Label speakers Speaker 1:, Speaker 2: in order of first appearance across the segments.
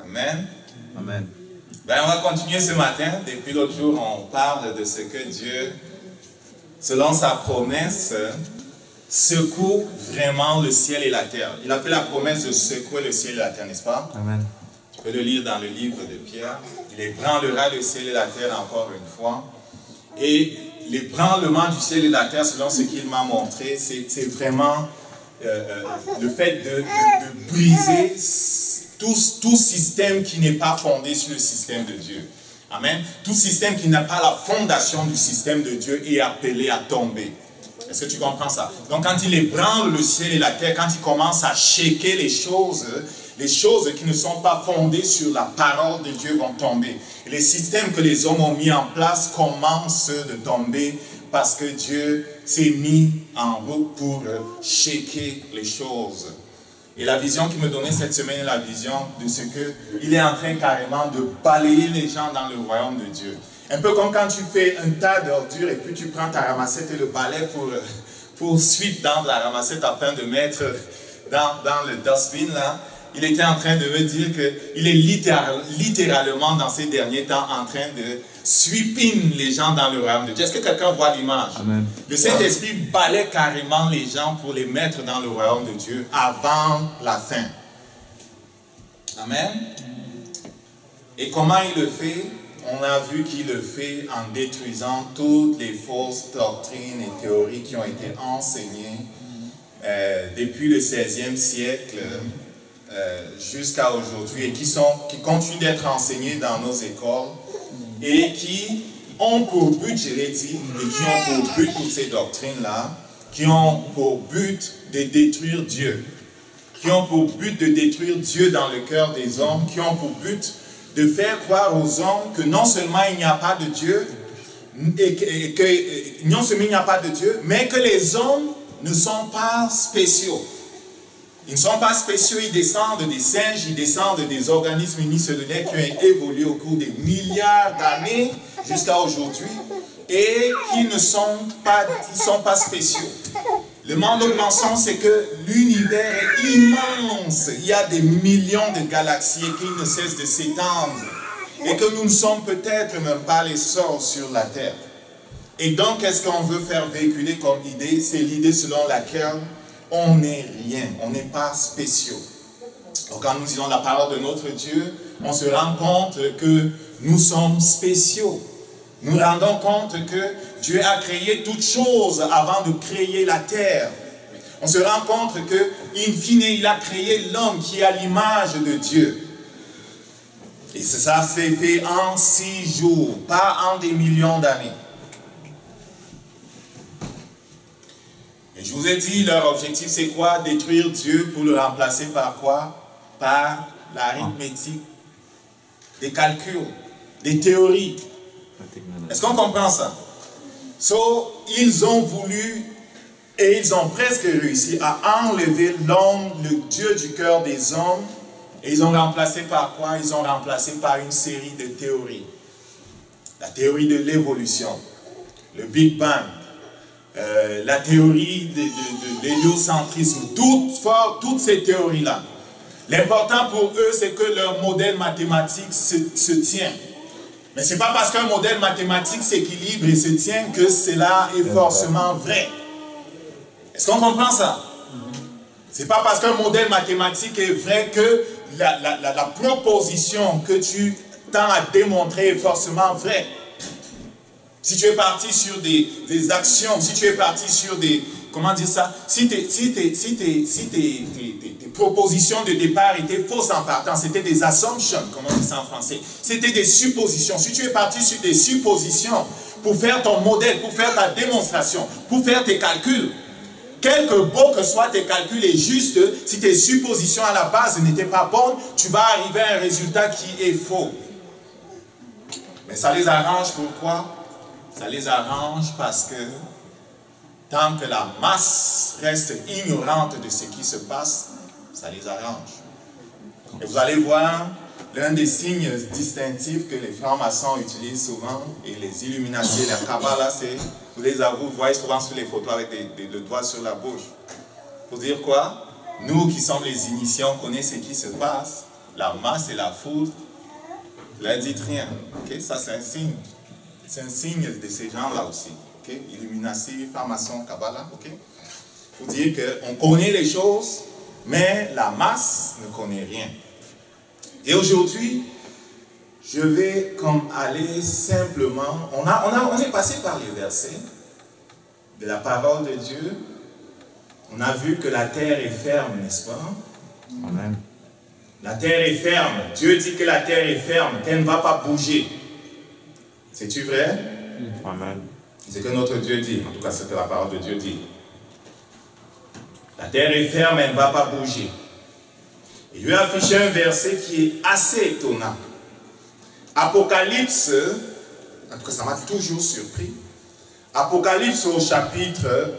Speaker 1: Amen.
Speaker 2: Amen.
Speaker 1: Ben, on va continuer ce matin. Depuis l'autre jour, on parle de ce que Dieu, selon sa promesse, secoue vraiment le ciel et la terre. Il a fait la promesse de secouer le ciel et la terre, n'est-ce pas?
Speaker 2: Amen.
Speaker 1: Tu peux le lire dans le livre de Pierre. Il ébranlera le ciel et la terre encore une fois. Et l'ébranlement du ciel et de la terre, selon ce qu'il m'a montré, c'est vraiment le fait de briser tout système qui n'est pas fondé sur le système de Dieu. Amen. Tout système qui n'a pas la fondation du système de Dieu est appelé à tomber. Est-ce que tu comprends ça? Donc quand il ébranle le ciel et la terre, quand il commence à shaker les choses qui ne sont pas fondées sur la parole de Dieu vont tomber. Et les systèmes que les hommes ont mis en place commencent de tomber parce que Dieu s'est mis en route pour shaker les choses. Et la vision qu'il me donnait cette semaine est la vision de ce qu'il est en train carrément de balayer les gens dans le royaume de Dieu. Un peu comme quand tu fais un tas d'ordures et puis tu prends ta ramassette et le balai pour suivre dans la ramassette afin de mettre dans le dustbin là. Il était en train de me dire qu'il est littéralement dans ces derniers temps en train de sweeping les gens dans le royaume de Dieu. Est-ce que quelqu'un voit l'image? Le Saint-Esprit balaie carrément les gens pour les mettre dans le royaume de Dieu avant la fin. Amen. Et comment il le fait? On a vu qu'il le fait en détruisant toutes les fausses doctrines et théories qui ont été enseignées depuis le 16e siècle jusqu'à aujourd'hui et qui continuent d'être enseignées dans nos écoles et qui ont pour but, je l'ai dit, et qui ont pour but toutes ces doctrines-là, qui ont pour but de détruire Dieu, qui ont pour but de détruire Dieu dans le cœur des hommes, qui ont pour but de faire croire aux hommes que non seulement il n'y a pas de Dieu, non seulement il n'y a pas de Dieu, mais que les hommes ne sont pas spéciaux. Ils ne sont pas spéciaux, ils descendent des singes, ils descendent des organismes unicellulaires qui ont évolué au cours des milliards d'années jusqu'à aujourd'hui et qui ne sont pas spéciaux. Le monde mensonge, c'est que l'univers est immense. Il y a des millions de galaxies qui ne cessent de s'étendre et que nous ne sommes peut-être même pas les seuls sur la Terre. Et donc, qu'est-ce qu'on veut faire véhiculer comme idée? C'est l'idée selon laquelle on n'est rien, on n'est pas spéciaux. Donc quand nous disons la parole de notre Dieu, on se rend compte que nous sommes spéciaux. Nous nous rendons compte que Dieu a créé toutes choses avant de créer la terre. On se rend compte que, in fine, il a créé l'homme qui est à l'image de Dieu. Et ça s'est fait en 6 jours, pas en des millions d'années. Et je vous ai dit, leur objectif c'est quoi? Détruire Dieu pour le remplacer par quoi? Par l'arithmétique, des calculs, des théories. Est-ce qu'on comprend ça? Ils ont voulu et ils ont presque réussi à enlever l'homme, le Dieu du cœur des hommes. Et ils ont remplacé par quoi? Ils ont remplacé par une série de théories. La théorie de l'évolution, le Big Bang, la théorie de l'héliocentrisme, toutes ces théories-là. L'important pour eux, c'est que leur modèle mathématique se tient. Mais ce n'est pas parce qu'un modèle mathématique s'équilibre et se tient que cela est forcément vrai. Est-ce qu'on comprend ça? Ce n'est pas parce qu'un modèle mathématique est vrai que la proposition que tu tends à démontrer est forcément vraie. Si tu es parti sur des actions, si tu es parti sur des... Comment dire ça? Si tes propositions de départ étaient fausses en partant, c'était des assumptions, comment on dit ça en français? C'était des suppositions. Si tu es parti sur des suppositions pour faire ton modèle, pour faire ta démonstration, pour faire tes calculs, quelque beau que soient tes calculs et juste, si tes suppositions à la base n'étaient pas bonnes, tu vas arriver à un résultat qui est faux. Mais ça les arrange pourquoi? Ça les arrange parce que tant que la masse reste ignorante de ce qui se passe, ça les arrange. Et vous allez voir, l'un des signes distinctifs que les francs-maçons utilisent souvent, et les illuminations, la Kabbalah, c'est, vous les avouez, vous voyez souvent sur les photos avec le doigt sur la bouche. Pour dire quoi? Nous qui sommes les initiés, on connaît ce qui se passe. la masse et la foudre, là, dites rien. Okay? Ça, c'est un signe. C'est un signe de ces gens-là aussi. Okay? Illuminati, pharmacien, Kabbalah. Okay? Pour dire qu'on connaît les choses, mais la masse ne connaît rien. Et aujourd'hui, je vais comme aller simplement, on est passé par les versets de la parole de Dieu. On a vu que la terre est ferme, n'est-ce pas?
Speaker 2: Amen.
Speaker 1: La terre est ferme. Dieu dit que la terre est ferme, qu'elle ne va pas bouger. C'est-tu vrai?
Speaker 2: Amen.
Speaker 1: C'est ce que notre Dieu dit. En tout cas, c'est ce que la parole de Dieu dit. La terre est ferme, elle ne va pas bouger. Et je vais afficher un verset qui est assez étonnant. Apocalypse, en tout cas ça m'a toujours surpris. Apocalypse au chapitre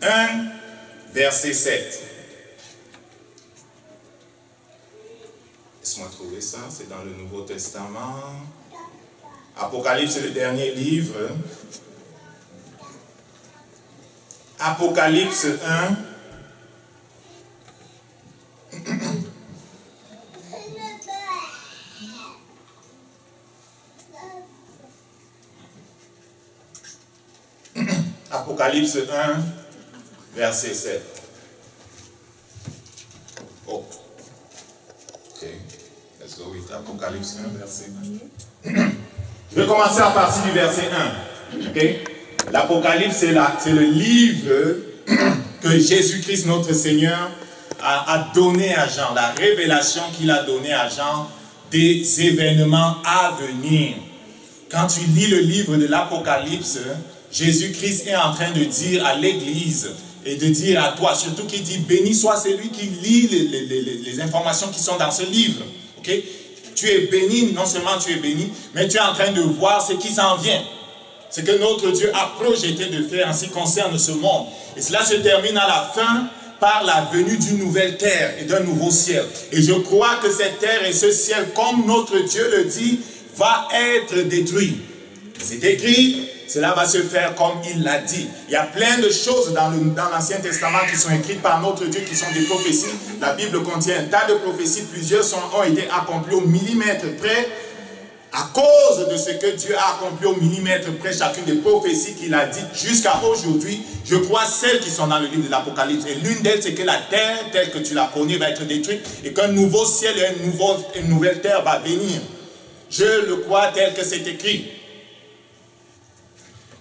Speaker 1: 1, verset 7. Laisse-moi trouver ça, c'est dans le Nouveau Testament. Apocalypse, c'est le dernier livre. Apocalypse 1. Apocalypse 1, verset 7. Oh. Ok. Let's go with Apocalypse 1, verset 1. Je vais commencer à partir du verset 1. Ok. L'Apocalypse, c'est le livre que Jésus-Christ, notre Seigneur, a donné à Jean. La révélation qu'il a donnée à Jean des événements à venir. Quand tu lis le livre de l'Apocalypse, Jésus-Christ est en train de dire à l'Église et de dire à toi, surtout qu'il dit, béni soit celui qui lit les informations qui sont dans ce livre. Okay? Tu es béni, non seulement tu es béni, mais tu es en train de voir ce qui s'en vient. Ce que notre Dieu a projeté de faire en ce qui concerne ce monde. Et cela se termine à la fin par la venue d'une nouvelle terre et d'un nouveau ciel. Et je crois que cette terre et ce ciel, comme notre Dieu le dit, va être détruit. C'est écrit, cela va se faire comme il l'a dit. Il y a plein de choses dans l'Ancien Testament qui sont écrites par notre Dieu, qui sont des prophéties. La Bible contient un tas de prophéties, plusieurs ont été accomplies au millimètre près. À cause de ce que Dieu a accompli au millimètre près, chacune des prophéties qu'il a dites jusqu'à aujourd'hui, je crois celles qui sont dans le livre de l'Apocalypse. Et l'une d'elles, c'est que la terre, telle que tu la connais, va être détruite et qu'un nouveau ciel et une nouvelle terre va venir. Je le crois tel que c'est écrit.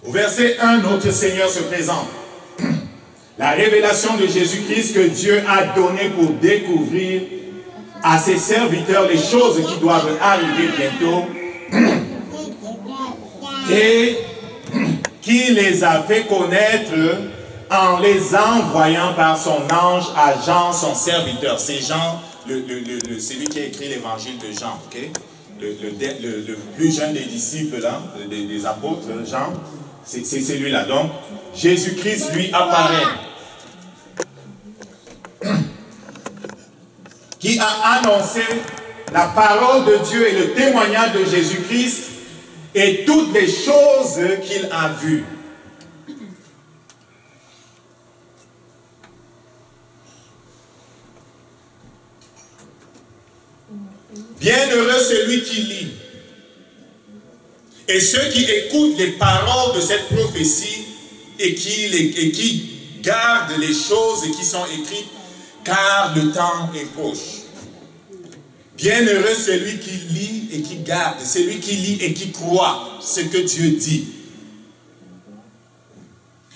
Speaker 1: Au verset 1, notre Seigneur se présente. La révélation de Jésus-Christ que Dieu a donnée pour découvrir à ses serviteurs les choses qui doivent arriver bientôt et qui les a fait connaître en les envoyant par son ange à Jean, son serviteur. C'est Jean, celui qui a écrit l'évangile de Jean, okay? le plus jeune des disciples, là, des apôtres, Jean, c'est celui-là. Donc, Jésus-Christ lui apparaît. Qui a annoncé la parole de Dieu et le témoignage de Jésus-Christ et toutes les choses qu'il a vues. Bienheureux celui qui lit et ceux qui écoutent les paroles de cette prophétie et qui gardent les choses qui sont écrites, car le temps est proche. Bienheureux celui qui lit et qui garde, celui qui lit et qui croit ce que Dieu dit.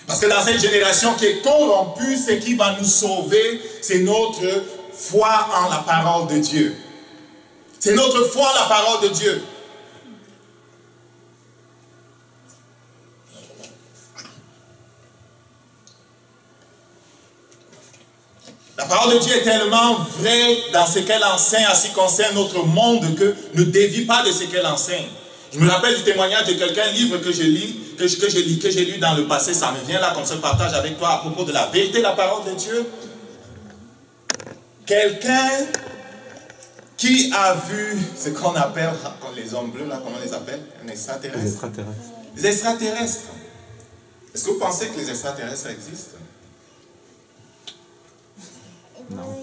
Speaker 1: Parce que dans cette génération qui est corrompue, ce qui va nous sauver, c'est notre foi en la parole de Dieu. C'est notre foi en la parole de Dieu. La parole de Dieu est tellement vraie dans ce qu'elle enseigne en ce qui concerne notre monde que ne dévie pas de ce qu'elle enseigne. Je me rappelle du témoignage de quelqu'un, un livre que j'ai lu dans le passé, ça me vient là comme ça, je partage avec toi à propos de la vérité de la parole de Dieu. Quelqu'un qui a vu ce qu'on appelle, les hommes bleus, là, comment on les appelle? Un extraterrestre.
Speaker 2: Les extraterrestres.
Speaker 1: Les extraterrestres. Est-ce que vous pensez que les extraterrestres existent?
Speaker 2: Non.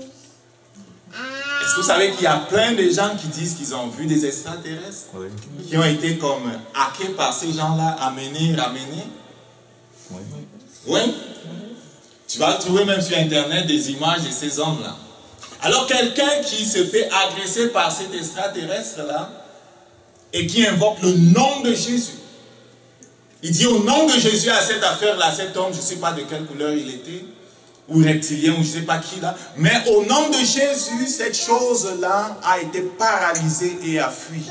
Speaker 1: Est-ce que vous savez qu'il y a plein de gens qui disent qu'ils ont vu des extraterrestres,
Speaker 2: Oui.
Speaker 1: qui ont été comme hackés par ces gens-là, amenés, ramenés?
Speaker 2: Oui.
Speaker 1: Oui. Tu vas trouver même sur Internet des images de ces hommes-là. Alors quelqu'un qui se fait agresser par cet extraterrestre-là et qui invoque le nom de Jésus. Il dit au nom de Jésus à cette affaire-là, cet homme, je ne sais pas de quelle couleur il était, ou reptilien, ou je ne sais pas qui là, mais au nom de Jésus, cette chose-là a été paralysée et a fui.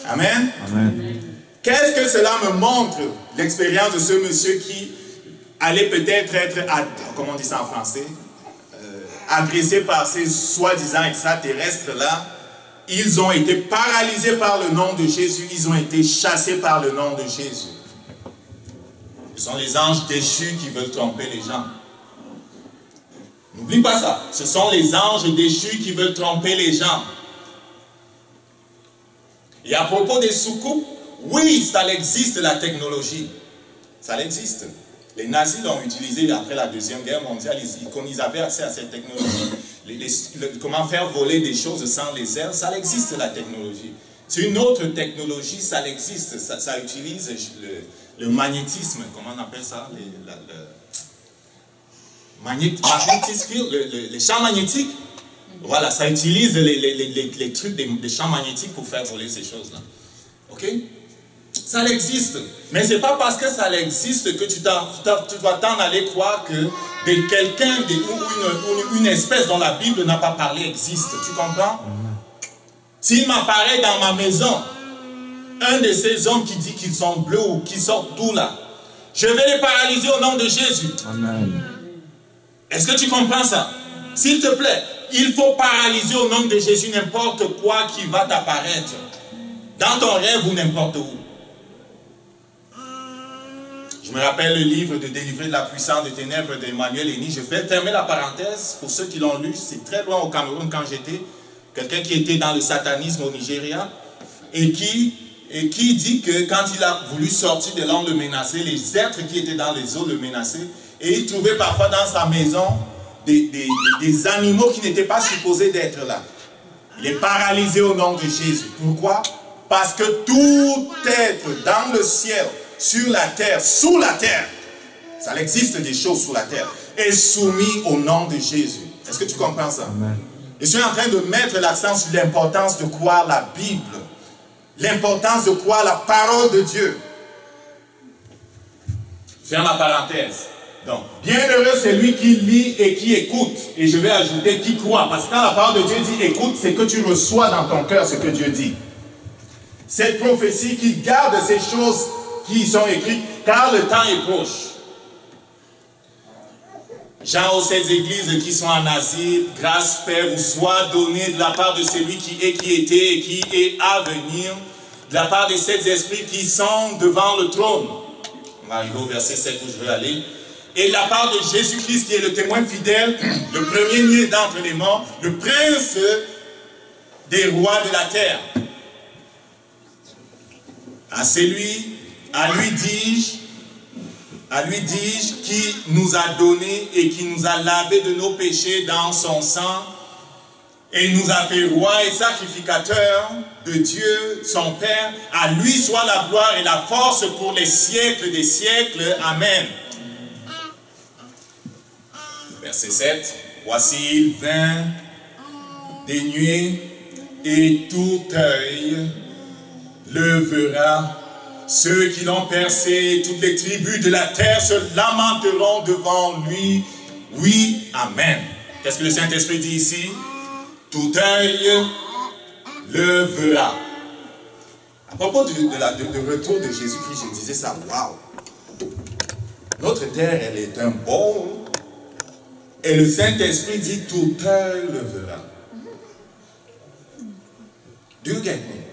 Speaker 1: Amen.
Speaker 2: Amen.
Speaker 1: Qu'est-ce que cela me montre, l'expérience de ce monsieur qui allait peut-être être, comment on dit ça en français, agressé par ces soi-disant extraterrestres-là. Ils ont été paralysés par le nom de Jésus, ils ont été chassés par le nom de Jésus. Ce sont les anges déchus qui veulent tromper les gens. N'oublie pas ça, ce sont les anges déchus qui veulent tromper les gens. Et à propos des soucoupes, oui, ça existe la technologie. Ça existe. Les nazis l'ont utilisé après la Deuxième Guerre mondiale. Ils avaient accès à cette technologie. Comment faire voler des choses sans les airs, ça existe la technologie. C'est une autre technologie, ça existe. Ça utilise le magnétisme, comment on appelle ça? Les champs magnétiques. Voilà, ça utilise les trucs des champs magnétiques pour faire voler ces choses-là. Ok? Ça existe. Mais ce n'est pas parce que ça existe que tu dois t'en aller croire que quelqu'un ou une espèce dont la Bible n'a pas parlé existe. Tu comprends? S'il m'apparaît dans ma maison, un de ces hommes qui dit qu'ils sont bleus ou qui sortent d'où là, je vais les paralyser au nom de Jésus. Amen. Est-ce que tu comprends ça? S'il te plaît, il faut paralyser au nom de Jésus n'importe quoi qui va t'apparaître. Dans ton rêve ou n'importe où. Je me rappelle le livre de Délivrer de la puissance des ténèbres d'Emmanuel Henny. Je vais fermer la parenthèse pour ceux qui l'ont lu. C'est très loin au Cameroun quand j'étais. Quelqu'un qui était dans le satanisme au Nigeria et qui dit que quand il a voulu sortir de l'homme le menacer, les êtres qui étaient dans les eaux le menaçaient et il trouvait parfois dans sa maison des animaux qui n'étaient pas supposés d'être là. Il est paralysé au nom de Jésus. Pourquoi? Parce que tout être dans le ciel, sur la terre, sous la terre, ça existe des choses sous la terre, est soumis au nom de Jésus. Est-ce que tu comprends ça? Amen. Je suis en train de mettre l'accent sur l'importance de croire la Bible, l'importance de croire la parole de Dieu. Ferme la parenthèse. Donc, bienheureux c'est lui qui lit et qui écoute. Et je vais ajouter qui croit. Parce que quand la parole de Dieu dit écoute, c'est que tu reçois dans ton cœur ce que Dieu dit. Cette prophétie qui garde ces choses qui sont écrites, car le temps est proche. Jean aux 7 églises qui sont en Asie, grâce Père vous soit donnée de la part de celui qui est, qui était et qui est à venir, de la part des 7 esprits qui sont devant le trône. On va arriver au verset 7 où je veux aller. Et de la part de Jésus-Christ qui est le témoin fidèle, le premier-né d'entre les morts, le prince des rois de la terre. À lui dis-je, qui nous a donné et qui nous a lavé de nos péchés dans son sang et nous a fait roi et sacrificateur de Dieu, son Père. À lui soit la gloire et la force pour les siècles des siècles. Amen. Verset 7. Voici il vint des nuées et tout œil le verra. Ceux qui l'ont percé, toutes les tribus de la terre se lamenteront devant lui. Oui, Amen. Qu'est-ce que le Saint-Esprit dit ici? Tout œil le verra. À propos du retour de Jésus-Christ, je disais ça, waouh! Notre terre, elle est un bol. Et le Saint-Esprit dit tout œil le verra. Do you get me?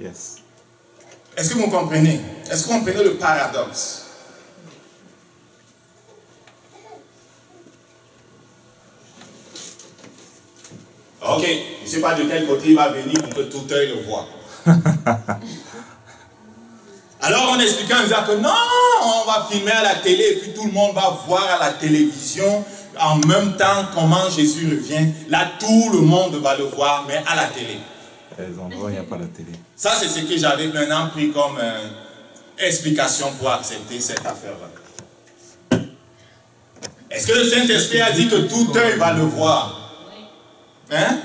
Speaker 2: Yes.
Speaker 1: Est-ce que vous comprenez? Est-ce que vous comprenez le paradoxe? Ok, je ne sais pas de quel côté il va venir pour que tout œil le voit. Alors on expliquait en disant que non, on va filmer à la télé et puis tout le monde va voir à la télévision en même temps comment Jésus revient, là tout le monde va le voir, mais à la télé.
Speaker 2: Les endroits, il n'y a pas la télé.
Speaker 1: Ça, c'est ce que j'avais maintenant pris comme explication pour accepter cette affaire-là. Est-ce que le Saint-Esprit a dit que tout œil va le voir? Hein?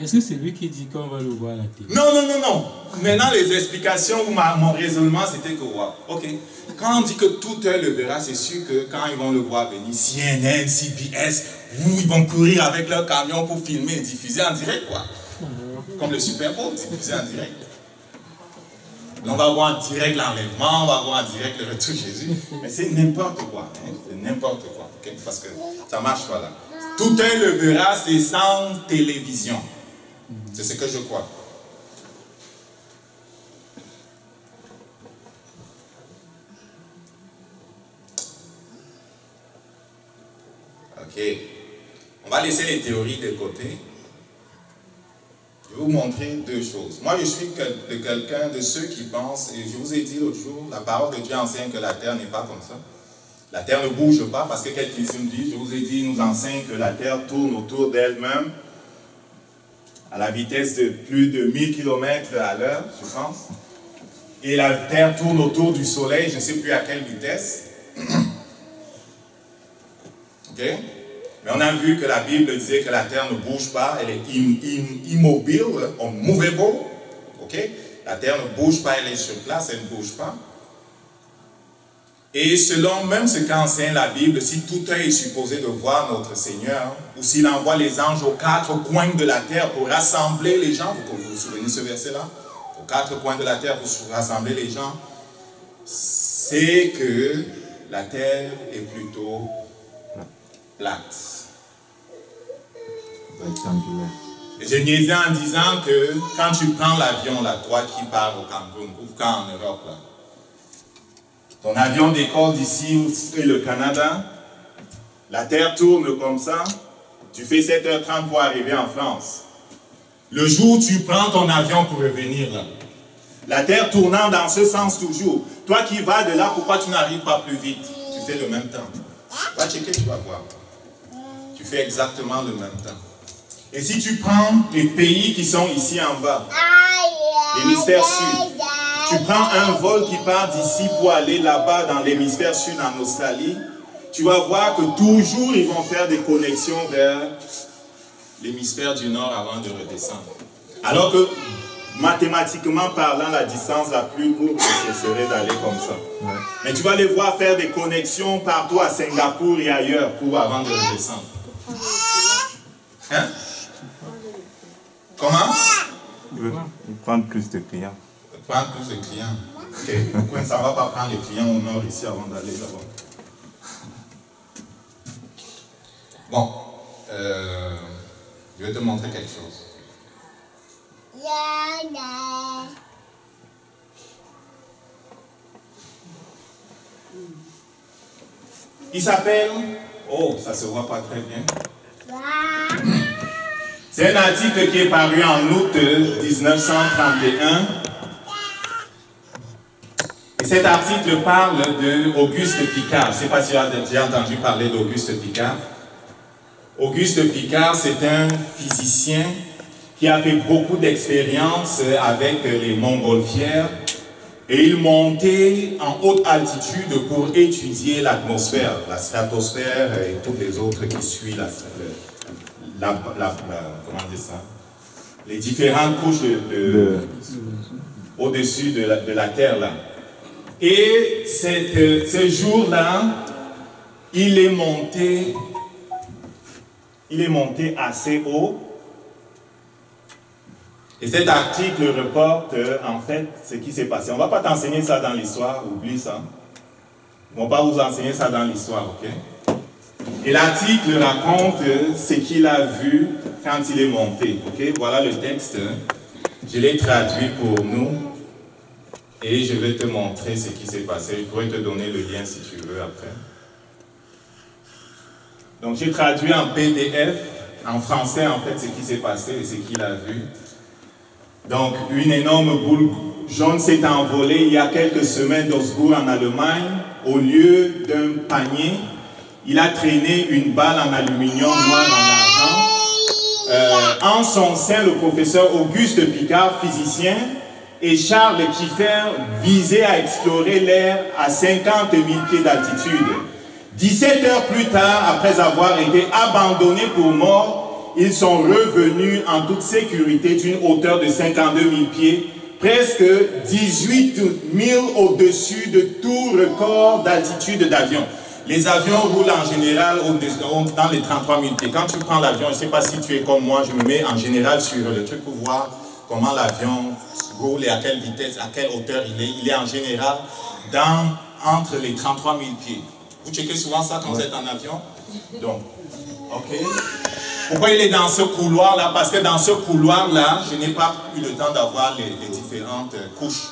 Speaker 3: Est-ce que c'est lui qui dit qu'on va le voir à la télé?
Speaker 1: Non, non, non, non. Maintenant, les explications ou mon raisonnement, c'était que, wow, ok. Quand on dit que tout œil le verra, c'est sûr que quand ils vont le voir venir, CNN, CBS, ils vont courir avec leur camion pour filmer et diffuser en direct, quoi. Comme le Super Bowl, diffusé en direct. On va voir en direct l'enlèvement, on va voir en direct le retour de Jésus. Mais c'est n'importe quoi. Hein? C'est n'importe quoi. Okay? Parce que ça ne marche pas là. Tout œil le verra, c'est sans télévision. C'est ce que je crois. Ok. On va laisser les théories de côté. Je vais vous montrer deux choses. Moi, je suis quelqu'un de ceux qui pensent, et je vous ai dit l'autre jour, la parole de Dieu enseigne que la terre n'est pas comme ça. La terre ne bouge pas parce que quelqu'un me dit, je vous ai dit, nous enseigne que la terre tourne autour d'elle-même à la vitesse de plus de 1000 km à l'heure, je pense. Et la terre tourne autour du soleil, je ne sais plus à quelle vitesse. Ok? Mais on a vu que la Bible disait que la terre ne bouge pas, elle est immobile, unmovable. Ok? La terre ne bouge pas, elle est sur place, elle ne bouge pas. Et selon même ce qu'enseigne la Bible, si tout œil est supposé de voir notre Seigneur, ou s'il envoie les anges aux quatre coins de la terre pour rassembler les gens, vous vous souvenez de ce verset-là? Aux quatre coins de la terre pour rassembler les gens, c'est que la terre est plutôt plate. Et je niaisais en disant que quand tu prends l'avion, là, toi qui pars au Cameroun, ou quand en Europe, là, ton avion décolle d'ici où c'est le Canada, la terre tourne comme ça, tu fais 7h30 pour arriver en France. Le jour où tu prends ton avion pour revenir là, la terre tournant dans ce sens toujours, toi qui vas de là, pourquoi tu n'arrives pas plus vite? Tu fais le même temps. Va checker, tu vas voir. Tu fais exactement le même temps. Et si tu prends les pays qui sont ici en bas, l'hémisphère sud, tu prends un vol qui part d'ici pour aller là-bas dans l'hémisphère sud en Australie, tu vas voir que toujours ils vont faire des connexions vers l'hémisphère du nord avant de redescendre. Alors que mathématiquement parlant, la distance la plus courte, ce serait d'aller comme ça. Ouais. Mais tu vas les voir faire des connexions partout à Singapour et ailleurs pour avant de redescendre. Hein? Comment?
Speaker 2: Ils veulent prendre plus de clients.
Speaker 1: Prendre plus de clients. Ok. Pourquoi ça ne va pas prendre les clients au nord ici avant d'aller là-bas? Bon. Je vais te montrer quelque chose. Il s'appelle... Oh, ça se voit pas très bien. C'est un article qui est paru en août 1931. Et cet article parle d'Auguste Piccard. Je ne sais pas si tu as déjà entendu parler d'Auguste Piccard. Auguste Piccard, c'est un physicien qui a fait beaucoup d'expériences avec les montgolfières. Et il montait en haute altitude pour étudier l'atmosphère, la stratosphère et toutes les autres qui suivent comment dire ça? Les différentes couches au-dessus de la Terre là. Et ce jour-là, il est monté assez haut. Et cet article reporte en fait ce qui s'est passé. On ne va pas t'enseigner ça dans l'histoire, oublie ça. On ne va pas vous enseigner ça dans l'histoire, ok? Et l'article raconte ce qu'il a vu quand il est monté, ok? Voilà le texte. Je l'ai traduit pour nous. Et je vais te montrer ce qui s'est passé. Je pourrais te donner le lien si tu veux après. Donc j'ai traduit en PDF, en français en fait, ce qui s'est passé et ce qu'il a vu. Donc, une énorme boule jaune s'est envolée il y a quelques semaines d'Augsbourg en Allemagne. Au lieu d'un panier, il a traîné une balle en aluminium noir en argent. En son sein, le professeur Auguste Piccard, physicien, et Charles Kiefer visaient à explorer l'air à 50 000 pieds d'altitude. 17 heures plus tard, après avoir été abandonnés pour mort, ils sont revenus en toute sécurité d'une hauteur de 52 000 pieds, presque 18 000 au-dessus de tout record d'altitude d'avion. Les avions roulent en général dans les 33 000 pieds. Quand tu prends l'avion, je ne sais pas si tu es comme moi, je me mets en général sur le truc pour voir comment l'avion roule et à quelle vitesse, à quelle hauteur il est. Il est en général entre les 33 000 pieds. Vous checkez souvent ça quand vous êtes en avion? Donc, ok. Pourquoi il est dans ce couloir-là? Parce que dans ce couloir-là, je n'ai pas eu le temps d'avoir les différentes couches.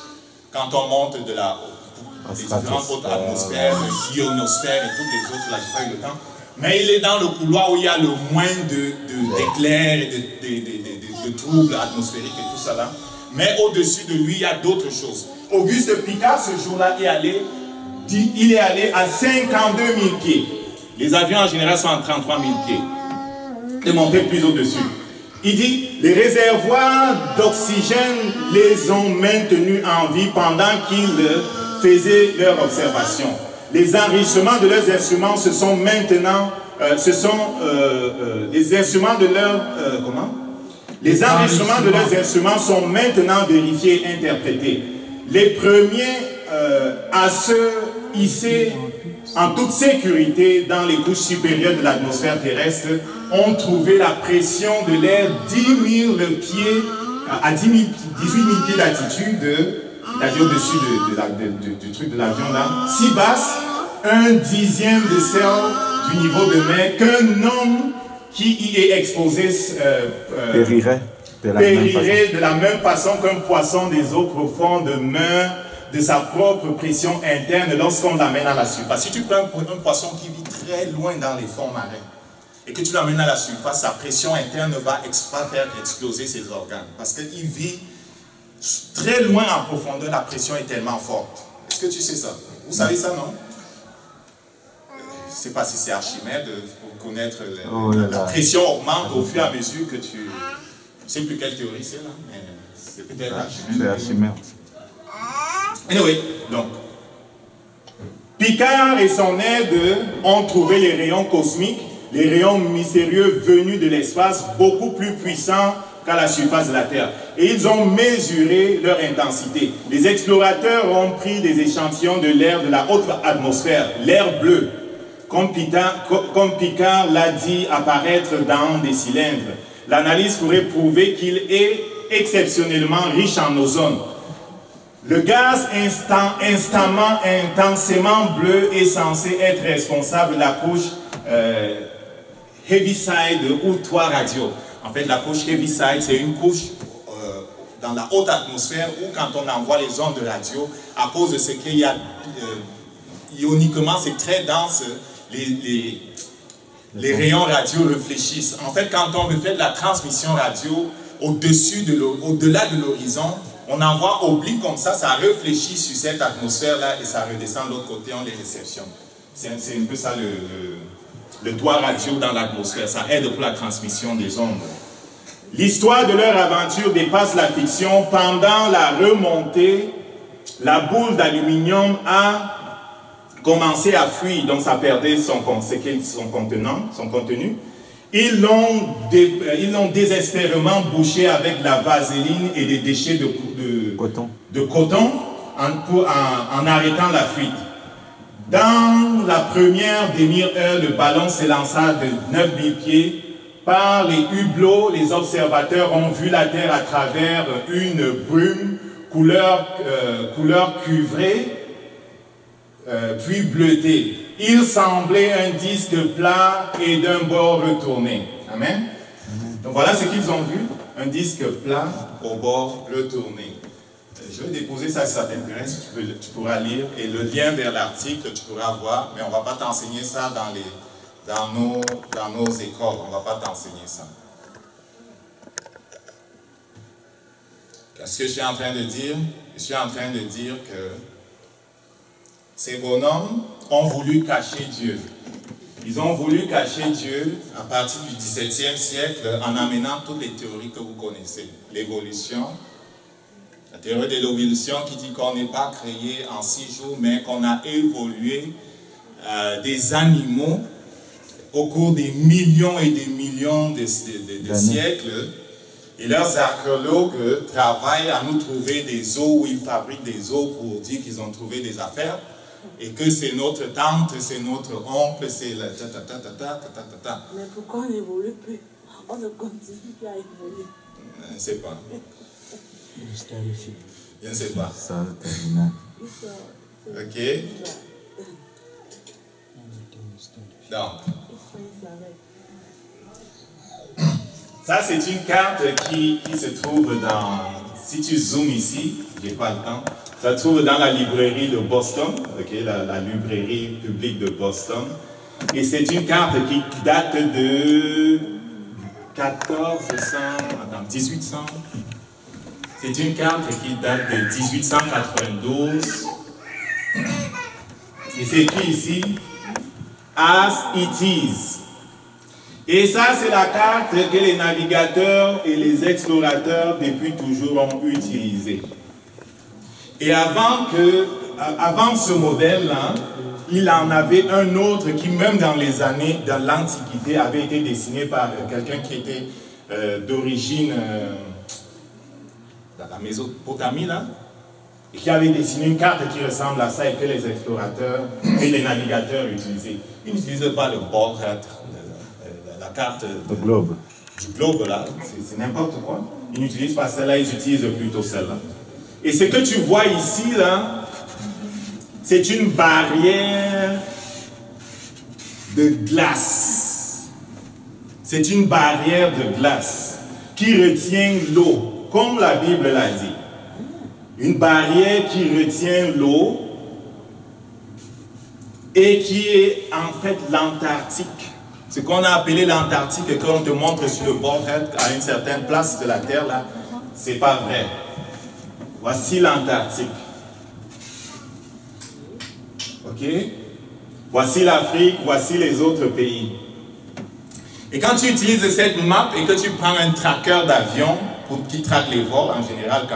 Speaker 1: Quand on monte de les différentes autres atmosphères, l'ionosphère et toutes les autres, là, je n'ai pas eu le temps. Mais il est dans le couloir où il y a le moins d'éclairs et de troubles atmosphériques et tout ça là. Mais au-dessus de lui, il y a d'autres choses. Auguste Piccard, ce jour-là, il est allé à 52 000 pieds. Les avions en général sont à 33 000 pieds. Et monté plus au-dessus. Il dit, les réservoirs d'oxygène les ont maintenus en vie pendant qu'ils faisaient leur observation. Les enrichissements de leurs instruments se sont maintenant, les instruments de leurs, Les enrichissements de leurs instruments sont maintenant vérifiés et interprétés. Les premiers à se hisser en toute sécurité dans les couches supérieures de l'atmosphère terrestre ont trouvé la pression de l'air 10 000 pieds, à 18 000 pieds d'altitude, c'est-à-dire au-dessus du truc de l'avion là, si basse, 1/10 de celle du niveau de mer qu'un homme qui y est exposé
Speaker 2: périrait
Speaker 1: de la même façon qu'un poisson des eaux profondes meurt de sa propre pression interne lorsqu'on l'amène à la surface. Si tu prends un poisson qui vit très loin dans les fonds marins et que tu l'amènes à la surface, sa pression interne va faire exploser ses organes parce qu'il vit très loin en profondeur, la pression est tellement forte. Est-ce que tu sais ça? Vous savez ça, non? Je ne sais pas si c'est Archimède pour connaître la pression augmente au fur et à mesure que tu... Je ne sais plus quelle théorie c'est là, mais c'est peut-être Archimède.
Speaker 2: C'est Archimède.
Speaker 1: Anyway, donc, Piccard et son aide ont trouvé les rayons cosmiques, les rayons mystérieux venus de l'espace, beaucoup plus puissants qu'à la surface de la Terre. Et ils ont mesuré leur intensité. Les explorateurs ont pris des échantillons de l'air de la haute atmosphère, l'air bleu, comme Piccard l'a dit apparaître dans des cylindres. L'analyse pourrait prouver qu'il est exceptionnellement riche en ozone. Le gaz intensément bleu est censé être responsable de la couche Heaviside ou toit radio. En fait, la couche Heaviside, c'est une couche dans la haute atmosphère où quand on envoie les ondes de radio, à cause de ce qu'il y a ioniquement, c'est très dense, les rayons radio réfléchissent. En fait, quand on fait de la transmission radio au-delà de l'horizon, on envoie oblique comme ça réfléchit sur cette atmosphère-là et ça redescend de l'autre côté, on les réceptionne. C'est un peu ça le toit radio dans l'atmosphère, ça aide pour la transmission des ondes. L'histoire de leur aventure dépasse la fiction. Pendant la remontée, la boule d'aluminium a commencé à fuir, donc ça perdait son contenu. Ils l'ont désespérément bouché avec de la vaseline et des déchets de coton en arrêtant la fuite. Dans la première demi-heure, le ballon s'élança de 9000 pieds. Par les hublots, les observateurs ont vu la Terre à travers une brume couleur cuivrée, puis bleutée. Il semblait un disque plat et d'un bord retourné. Amen. Donc voilà ce qu'ils ont vu, un disque plat au bord retourné. Je vais déposer ça si ça t'intéresse, tu pourras lire. Et le lien vers l'article, tu pourras voir, mais on ne va pas t'enseigner ça dans nos écoles, on ne va pas t'enseigner ça. Qu'est-ce que je suis en train de dire? Je suis en train de dire que ces bonhommes ont voulu cacher Dieu. Ils ont voulu cacher Dieu à partir du XVIIe siècle en amenant toutes les théories que vous connaissez. L'évolution, la théorie de l'évolution qui dit qu'on n'est pas créé en 6 jours, mais qu'on a évolué des animaux au cours des millions et des millions de siècles. Et leurs archéologues travaillent à nous trouver des os où ils fabriquent des os pour dire qu'ils ont trouvé des affaires. Et que c'est notre tante, c'est notre oncle, c'est la ta.
Speaker 4: Mais pourquoi on n'évolue plus? On ne continue plus à évoluer.
Speaker 1: Je ne sais pas. Je ne sais pas.
Speaker 2: Ça, terminé.
Speaker 1: Ok. Donc. Ça, c'est une carte qui se trouve dans... Si tu zoomes ici, j'ai pas le temps. Ça se trouve dans la librairie de Boston, okay, la librairie publique de Boston. Et c'est une carte qui date de 1800. C'est une carte qui date de 1892. Et c'est écrit ici, As it is. Et ça, c'est la carte que les navigateurs et les explorateurs depuis toujours ont utilisée. Et avant ce modèle-là, il en avait un autre qui, même dans les années, dans l'Antiquité, avait été dessiné par quelqu'un qui était d'origine de la Mésopotamie, là, et qui avait dessiné une carte qui ressemble à ça et que les explorateurs et les navigateurs utilisaient. Ils n'utilisaient pas le bord, la carte du globe, là, c'est n'importe quoi. Ils n'utilisent pas celle-là, ils utilisent plutôt celle-là. Et ce que tu vois ici, là, c'est une barrière de glace. C'est une barrière de glace qui retient l'eau, comme la Bible l'a dit. Une barrière qui retient l'eau et qui est en fait l'Antarctique. Ce qu'on a appelé l'Antarctique et qu'on te montre sur le bord à une certaine place de la Terre, là, c'est pas vrai. Voici l'Antarctique. Ok? Voici l'Afrique, voici les autres pays. Et quand tu utilises cette map et que tu prends un tracker d'avion qui traque les vols, en général,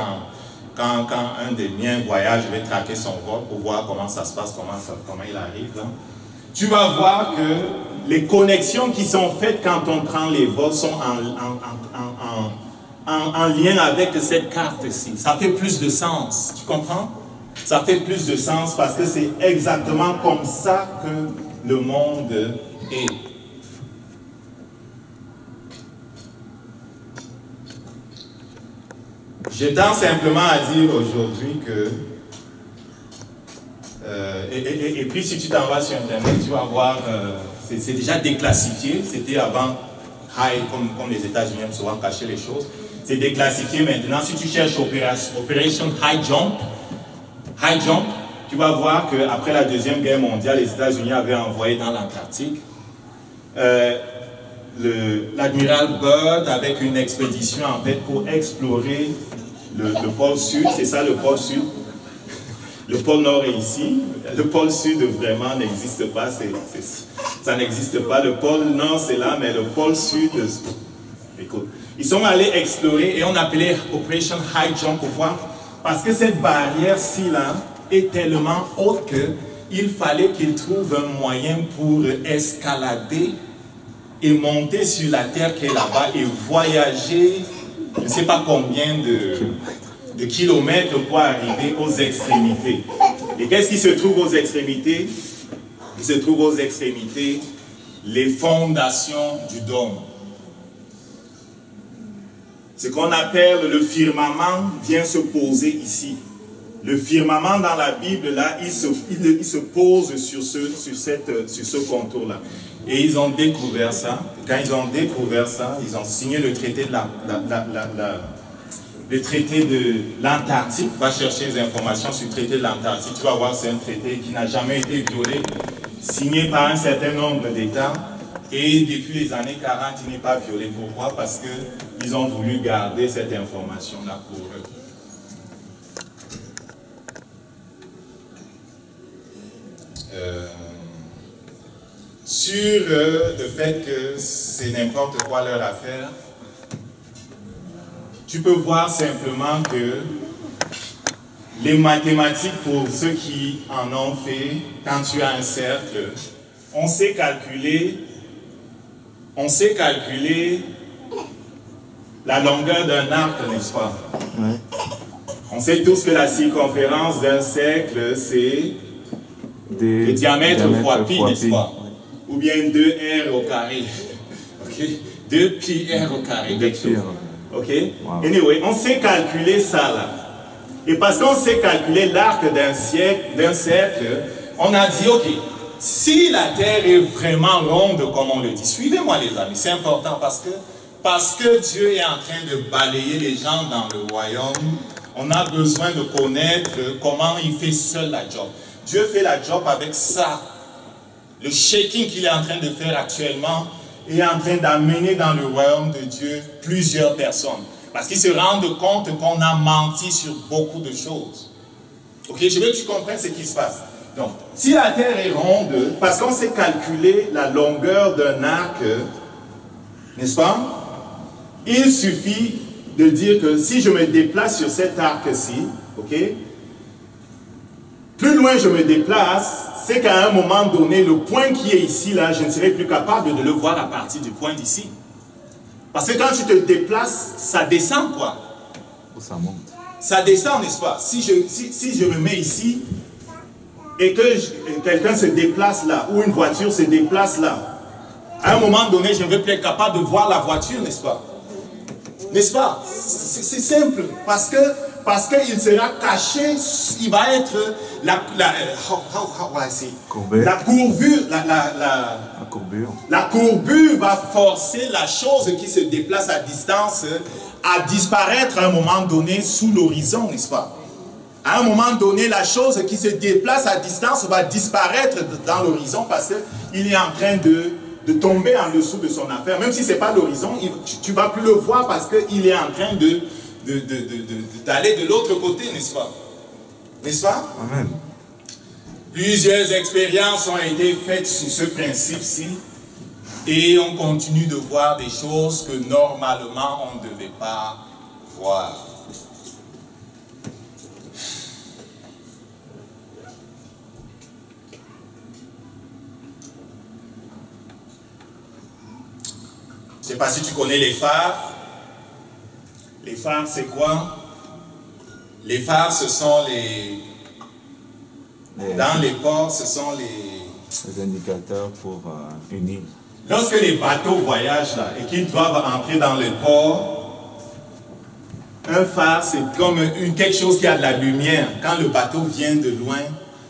Speaker 1: quand un des miens voyage, je vais traquer son vol pour voir comment ça se passe, comment il arrive. Là. Tu vas voir que les connexions qui sont faites quand on prend les vols sont en lien avec cette carte-ci. Ça fait plus de sens, tu comprends? Ça fait plus de sens parce que c'est exactement comme ça que le monde est. Je tends simplement à dire aujourd'hui que et puis si tu t'en vas sur Internet, tu vas voir, c'est déjà déclassifié. C'était avant, comme les États-Unis aiment souvent cacher les choses. C'est déclassifié maintenant. Si tu cherches Operation High Jump, tu vas voir qu'après la Deuxième Guerre mondiale, les États-Unis avaient envoyé dans l'Antarctique l'admiral Byrd avec une expédition en fait pour explorer le pôle sud. C'est ça le pôle sud. Le pôle nord est ici. Le pôle sud vraiment n'existe pas. Ça n'existe pas. Le pôle nord c'est là, mais le pôle sud, écoute. Ils sont allés explorer et on appelait Operation High Jump. Pourquoi? Parce que cette barrière-ci là est tellement haute qu'il fallait qu'ils trouvent un moyen pour escalader et monter sur la terre qui est là-bas et voyager, je ne sais pas combien de kilomètres pour arriver aux extrémités. Et qu'est-ce qui se trouve aux extrémités? Il se trouve aux extrémités les fondations du dôme. Ce qu'on appelle le firmament vient se poser ici. Le firmament dans la Bible, là, il se pose sur ce contour-là. Et ils ont découvert ça. Quand ils ont découvert ça, ils ont signé le traité de l'Antarctique. Va chercher les informations sur le traité de l'Antarctique. Tu vas voir, c'est un traité qui n'a jamais été violé, signé par un certain nombre d'États. Et depuis les années 40, il n'est pas violé. Pourquoi? Parce qu'ils ont voulu garder cette information-là pour eux. sur le fait que c'est n'importe quoi leur affaire, tu peux voir simplement que les mathématiques, pour ceux qui en ont fait, quand tu as un cercle, on sait calculer la longueur d'un arc, n'est-ce pas?
Speaker 2: Ouais.
Speaker 1: On sait tous que la circonférence d'un cercle, c'est le diamètre fois pi, n'est-ce pas? Ou bien 2r au carré. Ok? 2 pi r au carré, quelque chose. Ok? Wow. Anyway, on sait calculer ça là. Et parce qu'on sait calculer l'arc d'un cercle, on a dit, ok, si la Terre est vraiment ronde comme on le dit, suivez-moi les amis, c'est important parce que Dieu est en train de balayer les gens dans le royaume, on a besoin de connaître comment il fait seul la job. Dieu fait la job avec ça. Le shaking qu'il est en train de faire actuellement est en train d'amener dans le royaume de Dieu plusieurs personnes. Parce qu'ils se rendent compte qu'on a menti sur beaucoup de choses. Ok, je veux que tu comprennes ce qui se passe. Donc, si la Terre est ronde, parce qu'on sait calculer la longueur d'un arc, n'est-ce pas? Il suffit de dire que si je me déplace sur cet arc-ci, ok, plus loin je me déplace, c'est qu'à un moment donné, le point qui est ici, là, je ne serai plus capable de le voir à partir du point d'ici. Parce que quand tu te déplaces, ça descend, quoi.
Speaker 2: Ça monte.
Speaker 1: Ça descend, n'est-ce pas? Si je me mets ici, et que quelqu'un se déplace là, ou une voiture se déplace là, à un moment donné, je ne vais plus être capable de voir la voiture, n'est-ce pas? N'est-ce pas? C'est simple, parce qu'il sera caché, il va être la courbure va forcer la chose qui se déplace à distance à disparaître à un moment donné sous l'horizon, n'est-ce pas? À un moment donné, la chose qui se déplace à distance va disparaître dans l'horizon parce qu'il est en train de tomber en dessous de son affaire. Même si ce n'est pas l'horizon, tu ne vas plus le voir parce qu'il est en train d'aller de l'autre côté, n'est-ce pas? N'est-ce pas?
Speaker 2: Amen.
Speaker 1: Plusieurs expériences ont été faites sous ce principe-ci et on continue de voir des choses que normalement on ne devait pas voir. Je ne sais pas si tu connais les phares. Les phares, c'est quoi? Les phares, ce sont dans les ports, ce sont
Speaker 2: les indicateurs pour une île.
Speaker 1: Lorsque les bateaux voyagent là et qu'ils doivent entrer dans le port, un phare, c'est comme quelque chose qui a de la lumière. Quand le bateau vient de loin,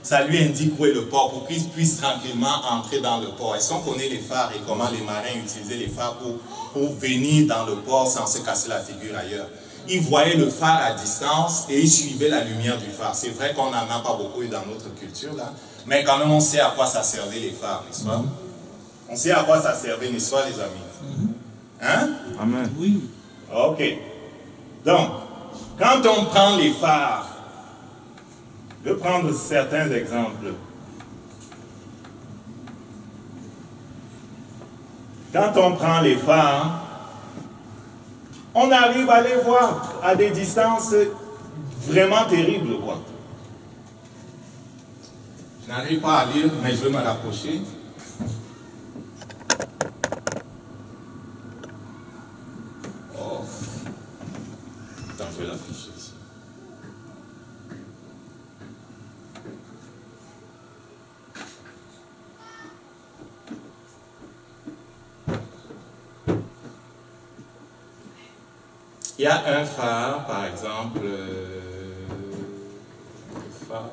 Speaker 1: ça lui indique où est le port pour qu'il puisse tranquillement entrer dans le port. Est-ce qu'on connaît les phares et comment les marins utilisaient les phares pour venir dans le port sans se casser la figure ailleurs? Ils voyaient le phare à distance et ils suivaient la lumière du phare. C'est vrai qu'on n'en a pas beaucoup dans notre culture là, mais quand même on sait à quoi ça servait les phares, n'est-ce pas? On sait à quoi ça servait, n'est-ce pas les amis? Hein?
Speaker 2: Amen.
Speaker 3: Oui.
Speaker 1: Ok. Donc, quand on prend les phares, je vais prendre certains exemples. Quand on prend les phares, on arrive à les voir à des distances vraiment terribles, quoi. Je n'arrive pas à lire, mais je vais me rapprocher. Oh. Attends, je vais l'afficher ici. Il y a un phare, par exemple, phare.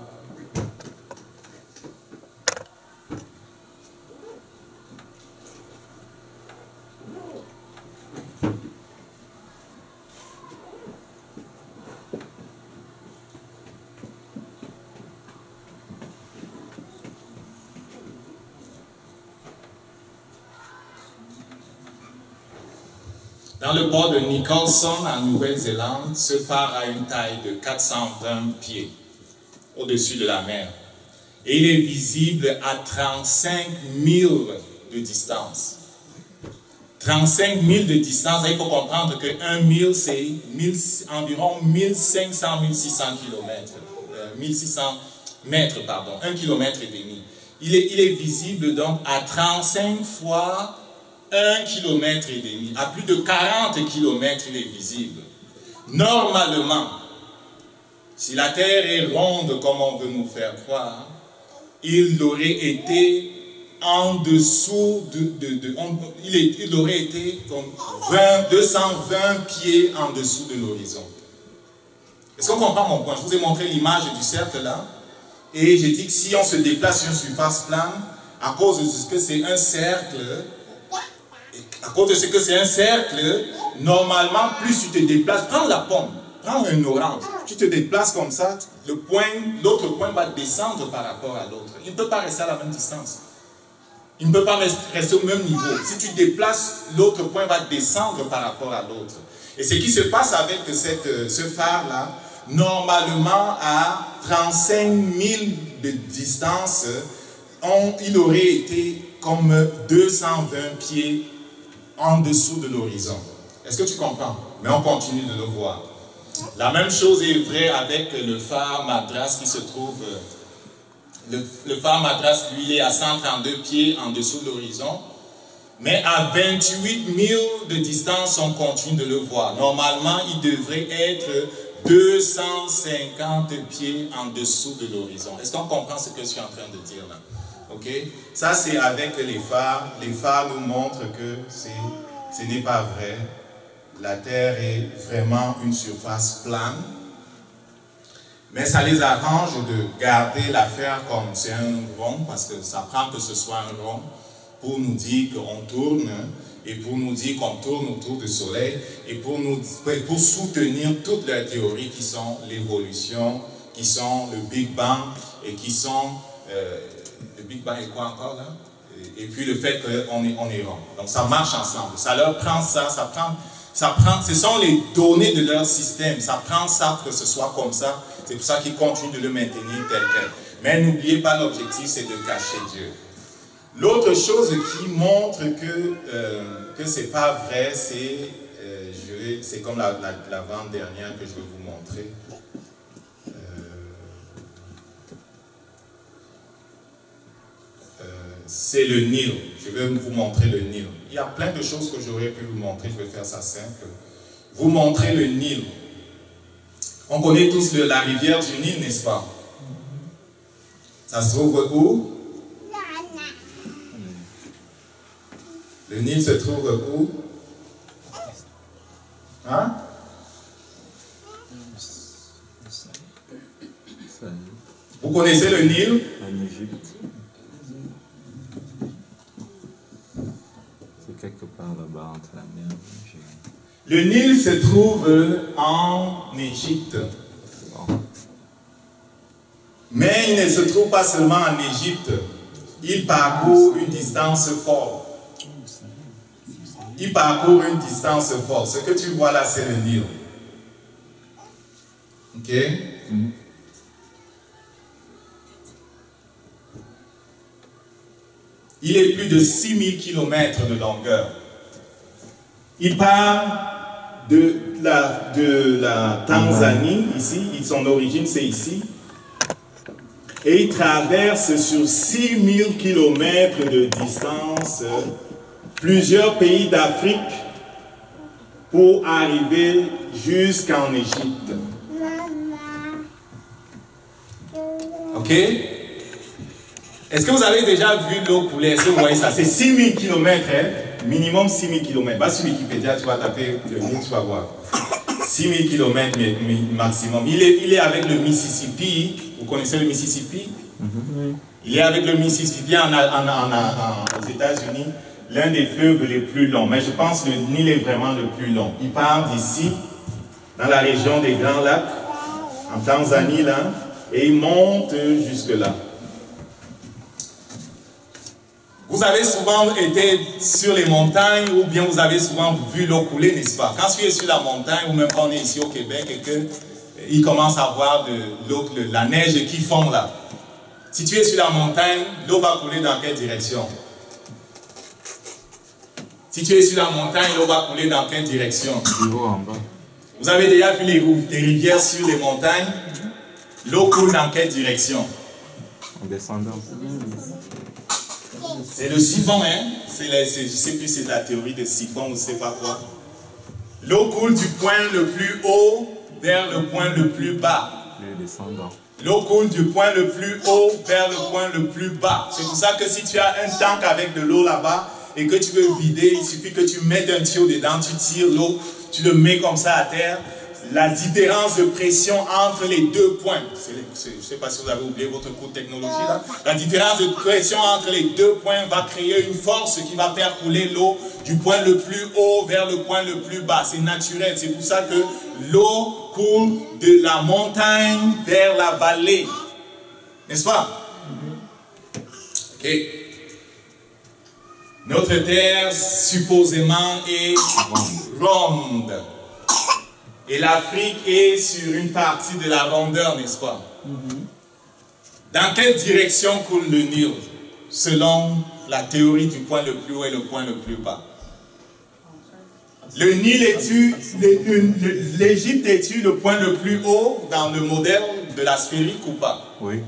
Speaker 1: Dans le port de Nicholson, en Nouvelle-Zélande, ce phare a une taille de 420 pieds au-dessus de la mer. Et il est visible à 35 000 de distance. 35 000 de distance, il faut comprendre que 1 mille, c'est environ 1500, 1600 km. 1600 mètres, pardon, 1 km et demi. Il est visible donc à 35 fois 1 km et demi. À plus de 40 km, il est visible. Normalement, si la Terre est ronde comme on veut nous faire croire, il aurait été en dessous il aurait été comme 220 pieds en dessous de l'horizon. Est-ce qu'on comprend mon point? Je vous ai montré l'image du cercle là, et j'ai dit que si on se déplace sur une surface plane, à cause de ce que c'est un cercle, normalement, plus tu te déplaces, prends la pomme, prends un orange, tu te déplaces comme ça, l'autre point va descendre par rapport à l'autre. Il ne peut pas rester à la même distance. Il ne peut pas rester au même niveau. Si tu déplaces, l'autre point va descendre par rapport à l'autre. Et ce qui se passe avec ce phare-là, normalement à 35 000 de distance, il aurait été comme 220 pieds en dessous de l'horizon. Est-ce que tu comprends? Mais on continue de le voir. La même chose est vraie avec le phare Madras qui se trouve... Le phare Madras, lui, il est à 132 pieds en dessous de l'horizon. Mais à 28 000 de distance, on continue de le voir. Normalement, il devrait être 250 pieds en dessous de l'horizon. Est-ce qu'on comprend ce que je suis en train de dire là? Ok? Ça, c'est avec les phares. Les phares nous montrent que ce n'est pas vrai. La Terre est vraiment une surface plane. Mais ça les arrange de garder l'affaire comme c'est un rond, parce que ça prend que ce soit un rond, pour nous dire qu'on tourne, et pour nous dire qu'on tourne autour du Soleil, et pour soutenir toutes leurs théories qui sont l'évolution, qui sont le Big Bang, et qui sont... le Big Bang est quoi encore là? Et puis le fait qu'on est rond. Donc ça marche ensemble. Ça leur prend ça, ce sont les données de leur système. Ça prend ça que ce soit comme ça. C'est pour ça qu'ils continuent de le maintenir tel quel. Mais n'oubliez pas, l'objectif, c'est de cacher Dieu. L'autre chose qui montre que ce n'est pas vrai, c'est comme l'avant-dernière que je vais vous montrer. C'est le Nil. Je vais vous montrer le Nil. Il y a plein de choses que j'aurais pu vous montrer. Je vais faire ça simple. Vous montrer le Nil. On connaît tous la rivière du Nil, n'est-ce pas? Ça se trouve où? Le Nil se trouve où? Hein? Vous connaissez le Nil?
Speaker 2: En Égypte. C'est quelque part là-bas entre la mer et
Speaker 1: le Nil se trouve en Égypte. Mais il ne se trouve pas seulement en Égypte. Il parcourt une distance forte. Il parcourt une distance forte. Ce que tu vois là, c'est le Nil. Ok? Il est plus de 6000 km de longueur. Il part de la Tanzanie, ici, son origine c'est ici, et il traverse sur 6000 km de distance plusieurs pays d'Afrique pour arriver jusqu'en Égypte. Ok? Est-ce que vous avez déjà vu l'eau couler? Est-ce que vous voyez ça? C'est 6000 km, hein? Minimum 6000 km. Va sur Wikipédia, tu vas taper le Nil, tu vas voir. 6000 km maximum. Il est avec le Mississippi. Vous connaissez le Mississippi? Il est avec le Mississippi aux États-Unis, l'un des fleuves les plus longs. Mais je pense que le Nil est vraiment le plus long. Il part d'ici, dans la région des Grands Lacs, en Tanzanie, là, et il monte jusque là. Vous avez souvent été sur les montagnes ou bien vous avez souvent vu l'eau couler, n'est-ce pas? Quand tu es sur la montagne ou même quand on est ici au Québec et qu'il commence à voir la neige qui fond là. Si tu es sur la montagne, l'eau va couler dans quelle direction? Si tu es sur la montagne, l'eau va couler dans quelle direction?
Speaker 2: Du haut en bas.
Speaker 1: Vous avez déjà vu les rivières sur les montagnes? L'eau coule dans quelle direction?
Speaker 2: En descendant.
Speaker 1: C'est le siphon, hein? Je ne sais plus si c'est la théorie de siphon ou je ne sais pas quoi. L'eau coule du point le plus haut vers le point le plus bas.
Speaker 2: Le descendant.
Speaker 1: L'eau coule du point le plus haut vers le point le plus bas. C'est pour ça que si tu as un tank avec de l'eau là-bas et que tu veux vider, il suffit que tu mettes un tuyau dedans, tu tires l'eau, tu le mets comme ça à terre. La différence de pression entre les deux points, je ne sais pas si vous avez oublié votre cours de technologie là, la différence de pression entre les deux points va créer une force qui va faire couler l'eau du point le plus haut vers le point le plus bas. C'est naturel, c'est pour ça que l'eau coule de la montagne vers la vallée. N'est-ce pas? Ok. Notre terre supposément est ronde. Et l'Afrique est sur une partie de la rondeur, n'est-ce pas? Dans quelle direction coule le Nil, selon la théorie du point le plus haut et le point le plus bas? Le Nil est-tu, l'Égypte est-tu le point le plus haut dans le modèle de la sphérique ou pas?
Speaker 2: Oui.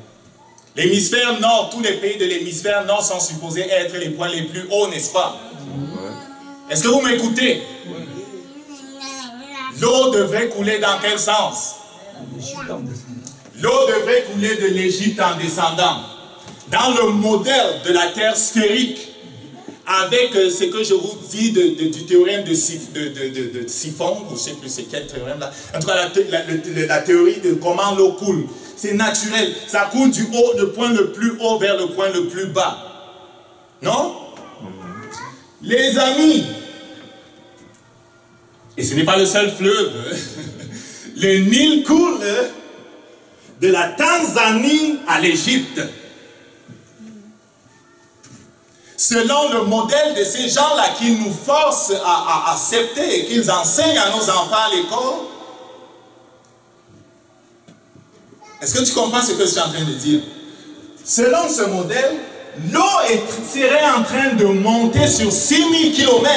Speaker 1: L'hémisphère nord, tous les pays de l'hémisphère nord sont supposés être les points les plus hauts, n'est-ce pas? Est-ce que vous m'écoutez? L'eau devrait couler dans quel sens? L'eau devrait couler de l'Égypte en descendant. Dans le modèle de la terre sphérique, avec ce que je vous dis du théorème de siphon, je ne sais plus c'est quel théorème là, en tout cas la théorie de comment l'eau coule, c'est naturel, ça coule du haut, le point le plus haut vers le point le plus bas. Non? Les amis, et ce n'est pas le seul fleuve, le Nil coule de la Tanzanie à l'Égypte. Selon le modèle de ces gens-là qui nous forcent à accepter et qu'ils enseignent à nos enfants à l'école, est-ce que tu comprends ce que je suis en train de dire? Selon ce modèle, l'eau serait en train de monter sur 6000 km.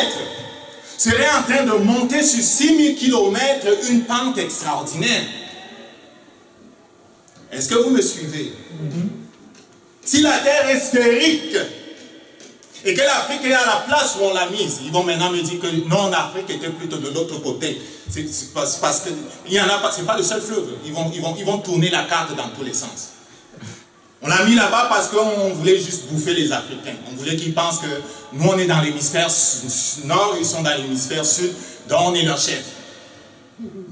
Speaker 1: Serait en train de monter sur 6000 km une pente extraordinaire. Est-ce que vous me suivez? Si la Terre est sphérique et que l'Afrique est à la place où on l'a mise, ils vont maintenant me dire que non, l'Afrique était plutôt de l'autre côté. C'est parce que il y en a pas, c'est pas le seul fleuve. Ils vont tourner la carte dans tous les sens. On l'a mis là-bas parce qu'on voulait juste bouffer les Africains. On voulait qu'ils pensent que nous, on est dans l'hémisphère nord, ils sont dans l'hémisphère sud, donc on est leur chef.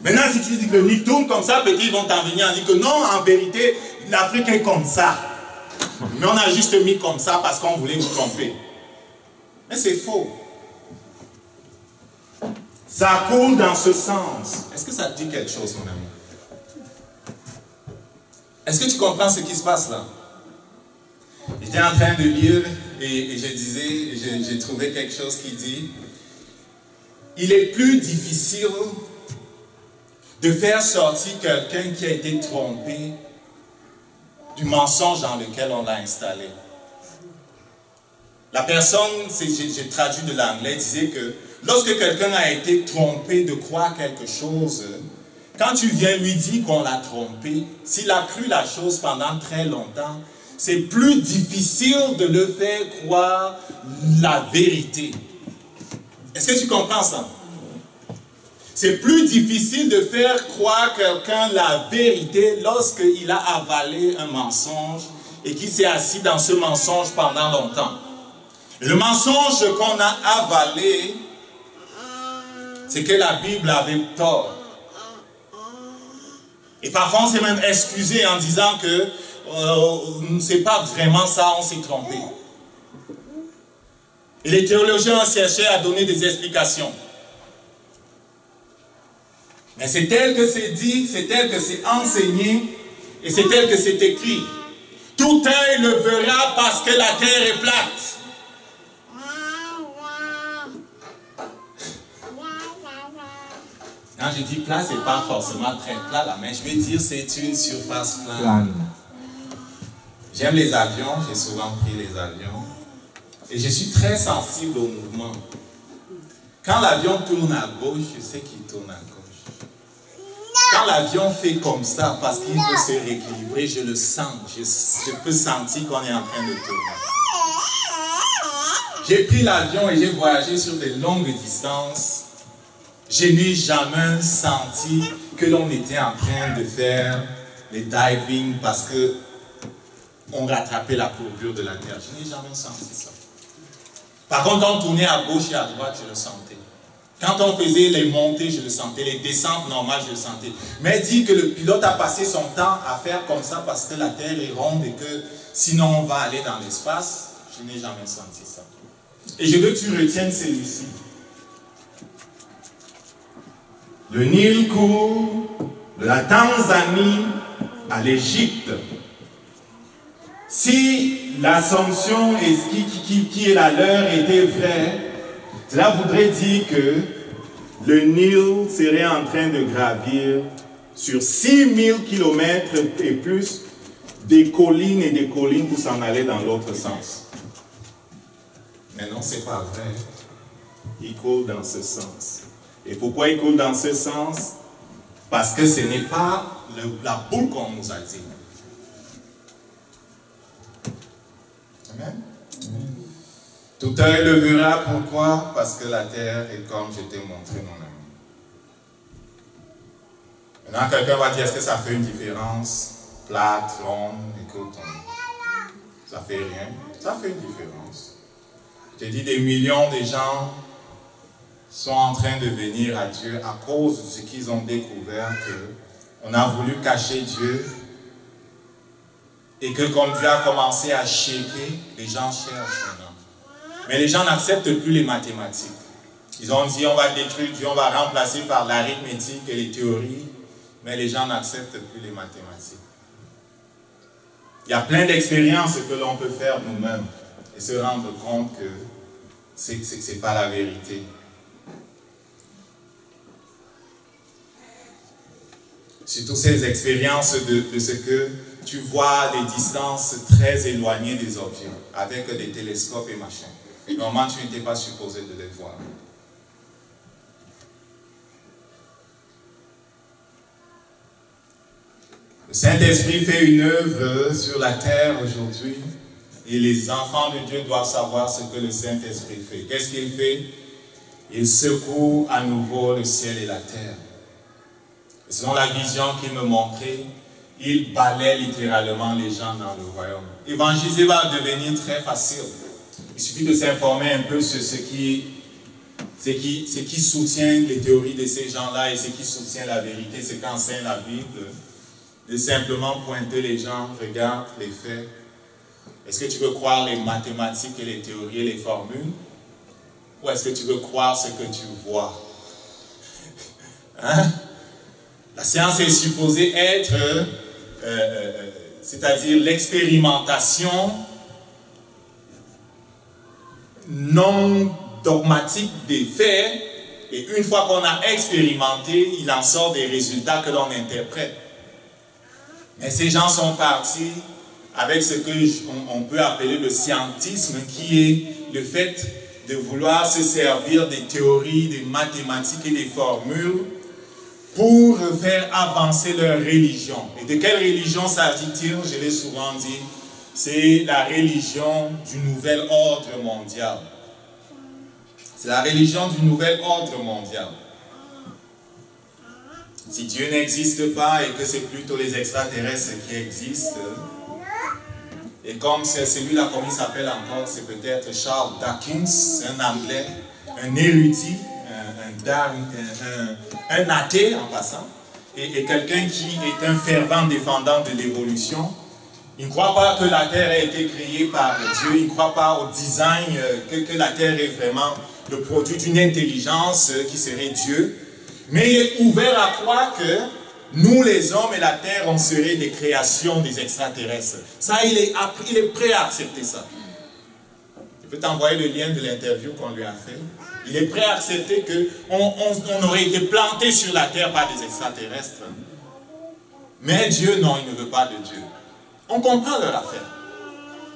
Speaker 1: Maintenant, si tu dis que le Nil tourne comme ça, peut-être ils vont t'en venir et dire que non, en vérité, l'Afrique est comme ça. Mais on a juste mis comme ça parce qu'on voulait vous tromper. Mais c'est faux. Ça coule dans ce sens. Est-ce que ça te dit quelque chose, mon ami? Est-ce que tu comprends ce qui se passe là? J'étais en train de lire et je disais, j'ai trouvé quelque chose qui dit: il est plus difficile de faire sortir quelqu'un qui a été trompé du mensonge dans lequel on l'a installé. La personne, j'ai traduit de l'anglais, disait que lorsque quelqu'un a été trompé de croire quelque chose, quand tu viens lui dire qu'on l'a trompé, s'il a cru la chose pendant très longtemps, c'est plus difficile de le faire croire la vérité. Est-ce que tu comprends ça? C'est plus difficile de faire croire quelqu'un la vérité lorsqu'il a avalé un mensonge et qu'il s'est assis dans ce mensonge pendant longtemps. Et le mensonge qu'on a avalé, c'est que la Bible avait tort. Et parfois on s'est même excusé en disant que c'est pas vraiment ça, on s'est trompé. Et les théologiens ont cherché à donner des explications. Mais c'est tel que c'est dit, c'est tel que c'est enseigné, et c'est tel que c'est écrit. Tout œil le verra parce que la terre est plate. Quand je dis plat, c'est pas forcément très plat là, mais je vais dire c'est une surface plane. J'aime les avions, j'ai souvent pris les avions. Et je suis très sensible au mouvement. Quand l'avion tourne à gauche, je sais qu'il tourne à gauche. Quand l'avion fait comme ça, parce qu'il veut se rééquilibrer, je le sens. Je peux sentir qu'on est en train de tourner. J'ai pris l'avion et j'ai voyagé sur de longues distances. Je n'ai jamais senti que l'on était en train de faire les diving parce que on rattrapait la courbure de la Terre. Je n'ai jamais senti ça. Par contre, quand on tournait à gauche et à droite, je le sentais. Quand on faisait les montées, je le sentais. Les descentes normales, je le sentais. Mais dit que le pilote a passé son temps à faire comme ça parce que la Terre est ronde et que sinon on va aller dans l'espace, je n'ai jamais senti ça. Et je veux que tu retiennes celui-ci. Le Nil court de la Tanzanie à l'Égypte. Si l'assomption et qui est la leur était vraie, cela voudrait dire que le Nil serait en train de gravir sur 6000 km et plus des collines et des collines pour s'en aller dans l'autre sens. Mais non, ce n'est pas vrai. Il coule dans ce sens. Et pourquoi il coule dans ce sens? Parce que ce n'est pas la boule qu'on nous a dit. Amen. Tout œil le verra. Pourquoi? Parce que la terre est comme je t'ai montré, mon ami. Maintenant, quelqu'un va dire, est-ce que ça fait une différence? Plate, ronde, écoute, ça fait rien. Ça fait une différence. Je te dis, des millions de gens sont en train de venir à Dieu à cause de ce qu'ils ont découvert qu'on a voulu cacher Dieu et que comme Dieu a commencé à shaker, les gens cherchent maintenant. Mais les gens n'acceptent plus les mathématiques. Ils ont dit on va détruire Dieu, on va remplacer par l'arithmétique et les théories, mais les gens n'acceptent plus les mathématiques. Il y a plein d'expériences que l'on peut faire nous-mêmes et se rendre compte que ce n'est pas la vérité. Surtout ces expériences de ce que tu vois des distances très éloignées des objets, avec des télescopes et machin. Normalement, tu n'étais pas supposé de les voir. Le Saint-Esprit fait une œuvre sur la terre aujourd'hui et les enfants de Dieu doivent savoir ce que le Saint-Esprit fait. Qu'est-ce qu'il fait? Il secoue à nouveau le ciel et la terre. Et selon la vision qu'il me montrait, il balaie littéralement les gens dans le royaume. Évangéliser va devenir très facile. Il suffit de s'informer un peu sur ce qui soutient les théories de ces gens-là et ce qui soutient la vérité, ce qu'enseigne la Bible. De simplement pointer les gens, regarde les faits. Est-ce que tu veux croire les mathématiques et les théories et les formules? Ou est-ce que tu veux croire ce que tu vois? Hein? La science est supposée être, c'est-à-dire l'expérimentation non dogmatique des faits, et une fois qu'on a expérimenté, il en sort des résultats que l'on interprète. Mais ces gens sont partis avec ce qu'on peut appeler le scientisme, qui est le fait de vouloir se servir des théories, des mathématiques et des formules pour faire avancer leur religion. Et de quelle religion s'agit-il? Je l'ai souvent dit, c'est la religion du nouvel ordre mondial. C'est la religion du nouvel ordre mondial. Si Dieu n'existe pas et que c'est plutôt les extraterrestres qui existent, et comme c'est celui-là, comme il s'appelle encore, c'est peut-être Charles Dawkins, un Anglais, un érudit, un athée en passant, et quelqu'un qui est un fervent défendant de l'évolution. Il ne croit pas que la Terre a été créée par Dieu, il ne croit pas au design, que la Terre est vraiment le produit d'une intelligence qui serait Dieu. Mais il est ouvert à croire que nous, les hommes et la Terre, on serait des créations des extraterrestres. Ça, il est prêt à accepter ça. Je peux t'envoyer le lien de l'interview qu'on lui a fait. Il est prêt à accepter qu'on aurait été planté sur la Terre par des extraterrestres. Mais Dieu, non, il ne veut pas de Dieu. On comprend leur affaire.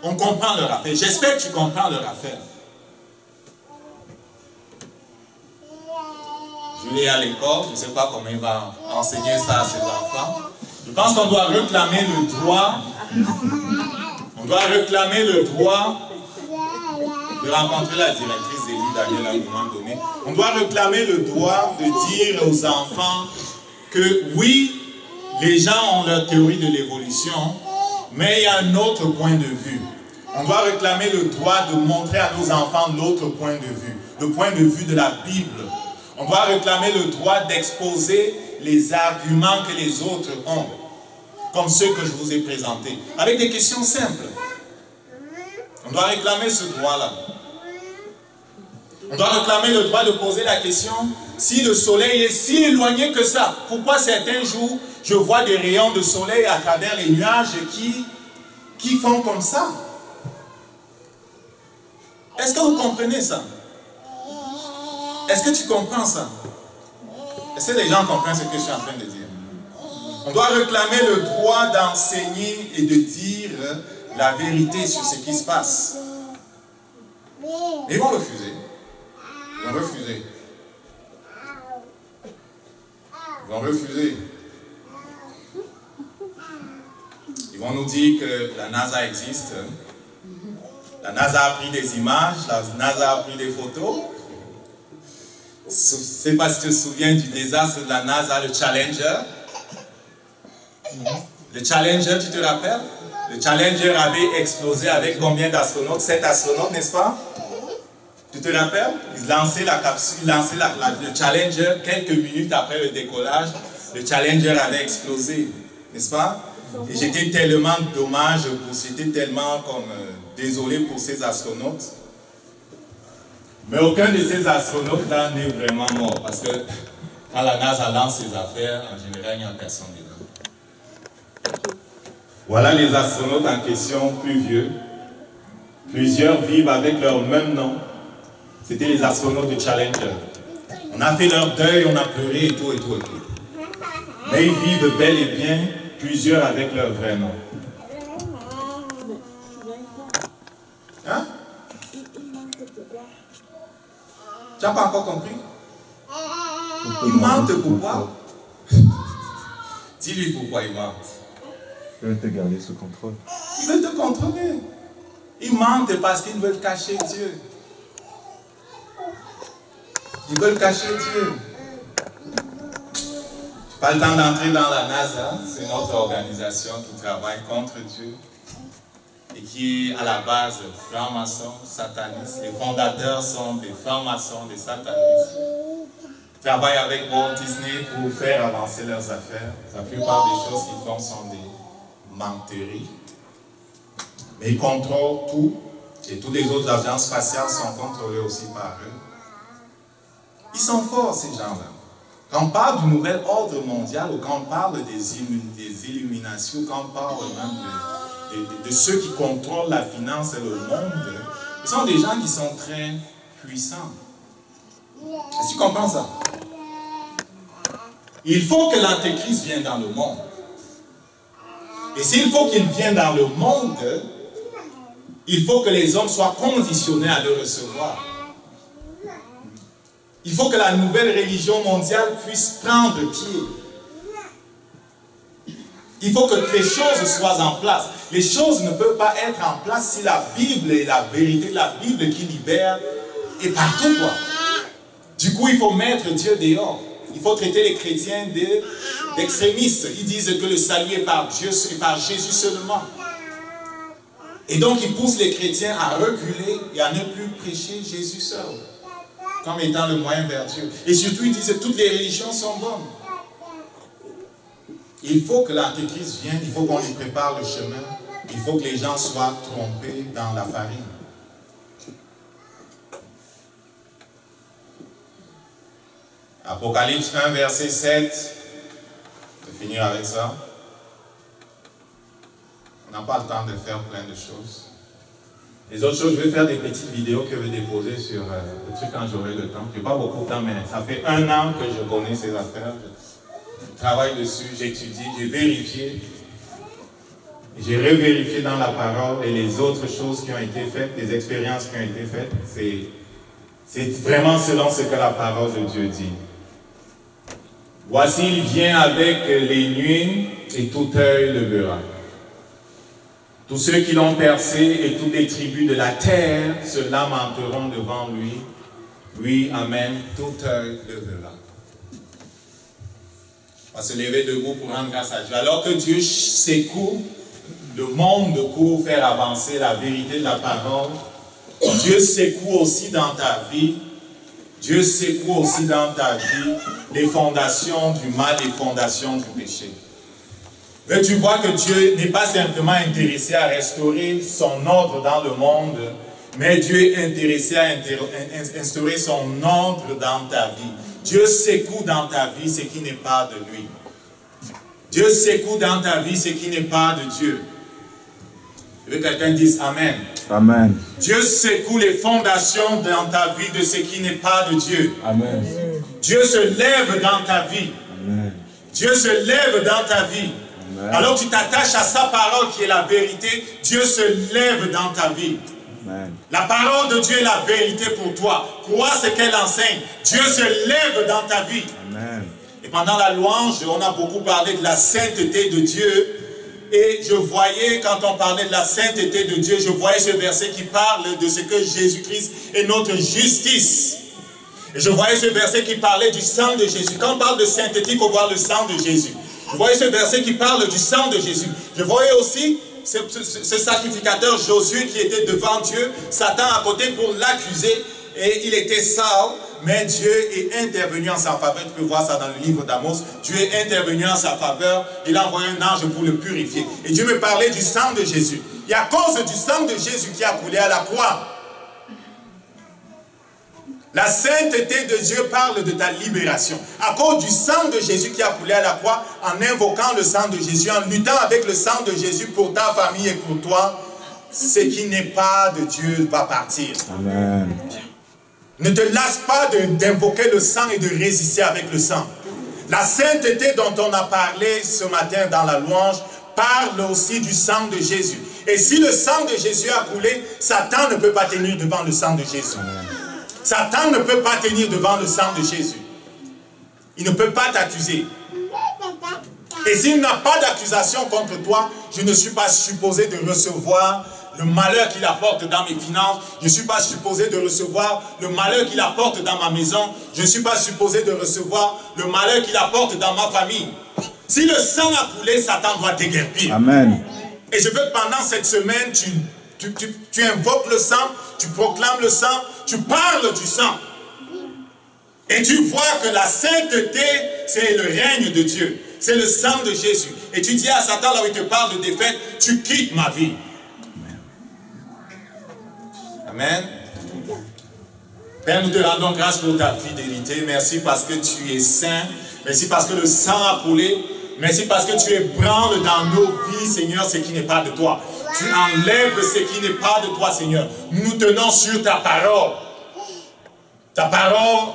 Speaker 1: On comprend leur affaire. J'espère que tu comprends leur affaire. Julie est à l'école, je ne sais pas comment il va enseigner ça à ses enfants. Je pense qu'on doit réclamer le droit. On doit réclamer le droit de rencontrer la directrice d'Élie Daniel à un moment donné. On doit réclamer le droit de dire aux enfants que oui, les gens ont leur théorie de l'évolution, mais il y a un autre point de vue. On doit réclamer le droit de montrer à nos enfants l'autre point de vue, le point de vue de la Bible. On doit réclamer le droit d'exposer les arguments que les autres ont, comme ceux que je vous ai présentés, avec des questions simples. On doit réclamer ce droit-là. On doit réclamer le droit de poser la question, si le soleil est si éloigné que ça, pourquoi certains jours, je vois des rayons de soleil à travers les nuages qui font comme ça? Est-ce que vous comprenez ça? Est-ce que tu comprends ça? Est-ce que les gens comprennent ce que je suis en train de dire? On doit réclamer le droit d'enseigner et de dire la vérité sur ce qui se passe. Mais ils vont refuser. Ils vont refuser. Ils vont refuser. Ils vont nous dire que la NASA existe. La NASA a pris des images, la NASA a pris des photos. Je ne sais pas si tu te souviens du désastre de la NASA, le Challenger. Le Challenger, tu te rappelles? Le Challenger avait explosé avec combien d'astronautes? 7 astronautes, n'est-ce pas? Tu te rappelles? Ils lançaient la capsule, le Challenger, quelques minutes après le décollage, le Challenger avait explosé, n'est-ce pas? Et j'étais tellement dommage, j'étais tellement comme désolé pour ces astronautes. Mais aucun de ces astronautes-là n'est vraiment mort, parce que quand la NASA lance ses affaires, en général, il n'y a personne dedans. Voilà les astronautes en question, plus vieux. Plusieurs vivent avec leur même nom. C'était les astronautes de Challenger. On a fait leur deuil, on a pleuré et tout, et tout, et tout. Mais ils vivent bel et bien, plusieurs avec leur vrai nom. Hein? Tu n'as pas encore compris? Ils mentent pourquoi? Dis-lui pourquoi ils mentent.
Speaker 2: Ils veulent te garder sous contrôle.
Speaker 1: Ils veulent te contrôler. Ils mentent parce qu'ils veulent cacher Dieu. Ils veulent cacher Dieu. Pas le temps d'entrer dans la NASA, c'est notre organisation qui travaille contre Dieu et qui est à la base franc-maçon, sataniste. Les fondateurs sont des francs-maçons, des satanistes. Ils travaillent avec Walt Disney pour faire avancer leurs affaires. La plupart des choses qu'ils font sont des menteries. Mais ils contrôlent tout et toutes les autres agences spatiales sont contrôlées aussi par eux. Ils sont forts, ces gens-là. Quand on parle du nouvel ordre mondial ou quand on parle des illuminations, quand on parle même de ceux qui contrôlent la finance et le monde, ce sont des gens qui sont très puissants. Est-ce que tu comprends ça? Il faut que l'Antéchrist vienne dans le monde. Et s'il faut qu'il vienne dans le monde, il faut que les hommes soient conditionnés à le recevoir. Il faut que la nouvelle religion mondiale puisse prendre pied. Il faut que les choses soient en place. Les choses ne peuvent pas être en place si la Bible est la vérité, la Bible qui libère est partout, quoi. Du coup, il faut mettre Dieu dehors. Il faut traiter les chrétiens d'extrémistes. Ils disent que le salut est par Dieu et par Jésus seulement. Et donc, ils poussent les chrétiens à reculer et à ne plus prêcher Jésus seul comme étant le moyen vers Dieu. Et surtout, ils disent que toutes les religions sont bonnes. Il faut que l'Antéchrist vienne, il faut qu'on lui prépare le chemin, il faut que les gens soient trompés dans la farine. Apocalypse 1, verset 7. Je vais finir avec ça. On n'a pas le temps de faire plein de choses. Les autres choses, je vais faire des petites vidéos que je vais déposer sur le truc quand j'aurai le temps. Je n'ai pas beaucoup de temps, mais ça fait 1 an que je connais ces affaires. Je travaille dessus, j'étudie, j'ai vérifié. J'ai revérifié dans la parole et les autres choses qui ont été faites, les expériences qui ont été faites, c'est vraiment selon ce que la parole de Dieu dit. Voici, il vient avec les nuées et tout œil le verra. Tous ceux qui l'ont percé et toutes les tribus de la terre se lamenteront devant lui. Oui, amen, tout œil le verra. On va se lever debout pour rendre grâce à Dieu. Alors que Dieu secoue le monde pour faire avancer la vérité de la parole, Dieu secoue aussi dans ta vie. Dieu secoue aussi dans ta vie les fondations du mal, les fondations du péché. Mais tu vois que Dieu n'est pas simplement intéressé à restaurer son ordre dans le monde, mais Dieu est intéressé à instaurer son ordre dans ta vie. Dieu secoue dans ta vie ce qui n'est pas de lui. Dieu secoue dans ta vie ce qui n'est pas de Dieu. Je veux que quelqu'un dise Amen.
Speaker 2: Amen.
Speaker 1: Dieu secoue les fondations dans ta vie de ce qui n'est pas de Dieu.
Speaker 2: Amen.
Speaker 1: Dieu se lève dans ta vie.
Speaker 2: Amen.
Speaker 1: Dieu se lève dans ta vie.
Speaker 2: Amen.
Speaker 1: Alors tu t'attaches à sa parole qui est la vérité. Dieu se lève dans ta vie.
Speaker 2: Amen.
Speaker 1: La parole de Dieu est la vérité pour toi. Crois ce qu'elle enseigne. Dieu se lève dans ta vie.
Speaker 2: Amen.
Speaker 1: Et pendant la louange, on a beaucoup parlé de la sainteté de Dieu. Et je voyais, quand on parlait de la sainteté de Dieu, je voyais ce verset qui parle de ce que Jésus-Christ est notre justice. Et je voyais ce verset qui parlait du sang de Jésus. Quand on parle de sainteté, il faut voir le sang de Jésus. Je voyais ce verset qui parle du sang de Jésus. Je voyais aussi ce sacrificateur Josué qui était devant Dieu, Satan à côté pour l'accuser. Et il était sale, mais Dieu est intervenu en sa faveur. Tu peux voir ça dans le livre d'Amos. Dieu est intervenu en sa faveur. Il a envoyé un ange pour le purifier. Et Dieu me parlait du sang de Jésus. Et à cause du sang de Jésus qui a coulé à la croix, la sainteté de Dieu parle de ta libération. À cause du sang de Jésus qui a coulé à la croix, en invoquant le sang de Jésus, en luttant avec le sang de Jésus pour ta famille et pour toi, ce qui n'est pas de Dieu va partir.
Speaker 2: Amen.
Speaker 1: Ne te lasse pas d'invoquer le sang et de résister avec le sang. La sainteté dont on a parlé ce matin dans la louange parle aussi du sang de Jésus. Et si le sang de Jésus a coulé, Satan ne peut pas tenir devant le sang de Jésus. Satan ne peut pas tenir devant le sang de Jésus. Il ne peut pas t'accuser. Et s'il n'a pas d'accusation contre toi, je ne suis pas supposé de recevoir le malheur qu'il apporte dans mes finances. Je ne suis pas supposé de recevoir le malheur qu'il apporte dans ma maison. Je ne suis pas supposé de recevoir le malheur qu'il apporte dans ma famille. Si le sang a coulé, Satan doit déguerpir.
Speaker 2: Amen.
Speaker 1: Et je veux que pendant cette semaine, tu invoques le sang, tu proclames le sang, tu parles du sang. Et tu vois que la sainteté, c'est le règne de Dieu. C'est le sang de Jésus. Et tu dis à Satan, là où il te parle de défaite, tu quittes ma vie. Amen. Père, nous te rendons grâce pour ta fidélité. Merci parce que tu es saint. Merci parce que le sang a coulé. Merci parce que tu ébranles dans nos vies, Seigneur, ce qui n'est pas de toi. Tu enlèves ce qui n'est pas de toi, Seigneur. Nous tenons sur ta parole. Ta parole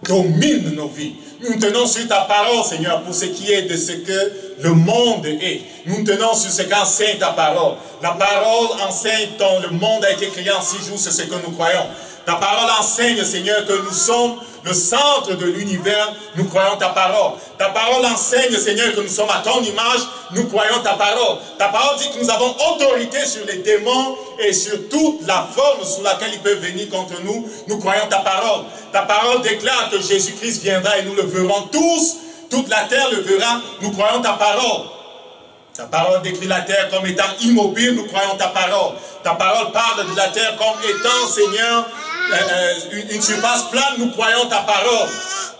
Speaker 1: domine nos vies. Nous tenons sur ta parole, Seigneur, pour ce qui est de ce que le monde est. Nous tenons sur ce qu'enseigne ta parole. La parole enseigne dont le monde a été créé en 6 jours, c'est ce que nous croyons. Ta parole enseigne, Seigneur, que nous sommes le centre de l'univers. Nous croyons ta parole. Ta parole enseigne, Seigneur, que nous sommes à ton image. Nous croyons ta parole. Ta parole dit que nous avons autorité sur les démons et sur toute la forme sous laquelle ils peuvent venir contre nous. Nous croyons ta parole. Ta parole déclare que Jésus-Christ viendra et nous le verrons tous. Toute la terre le verra. Nous croyons ta parole. Ta parole décrit la terre comme étant immobile. Nous croyons ta parole. Ta parole parle de la terre comme étant, Seigneur, une surface plane. Nous croyons ta parole.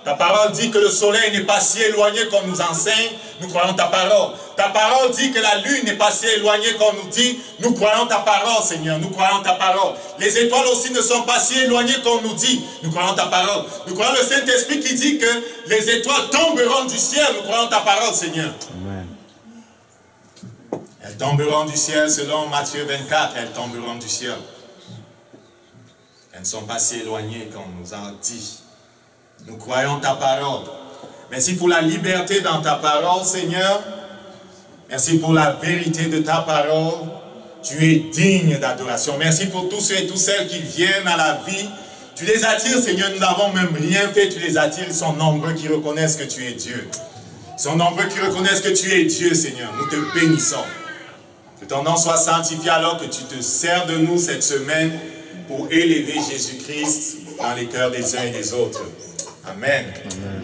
Speaker 1: Ta parole dit que le soleil n'est pas si éloigné qu'on nous enseigne. Nous croyons ta parole. Ta parole dit que la lune n'est pas si éloignée qu'on nous dit. Nous croyons ta parole, Seigneur. Nous croyons ta parole. Les étoiles aussi ne sont pas si éloignées qu'on nous dit. Nous croyons ta parole. Nous croyons le Saint-Esprit qui dit que les étoiles tomberont du ciel. Nous croyons ta parole, Seigneur.
Speaker 2: Amen.
Speaker 1: Elles tomberont du ciel selon Matthieu 24. Elles tomberont du ciel. Elles ne sont pas si éloignées qu'on nous a dit. Nous croyons ta parole. Merci pour la liberté dans ta parole, Seigneur. Merci pour la vérité de ta parole. Tu es digne d'adoration. Merci pour tous ceux et toutes celles qui viennent à la vie Tu les attires, Seigneur, nous n'avons même rien fait, tu les attires, ils sont nombreux qui reconnaissent que tu es Dieu. Ils sont nombreux qui reconnaissent que tu es Dieu, Seigneur. Nous te bénissons. Que ton nom soit sanctifié alors que tu te sers de nous cette semaine pour élever Jésus-Christ dans les cœurs des uns et des autres. Amen. Amen.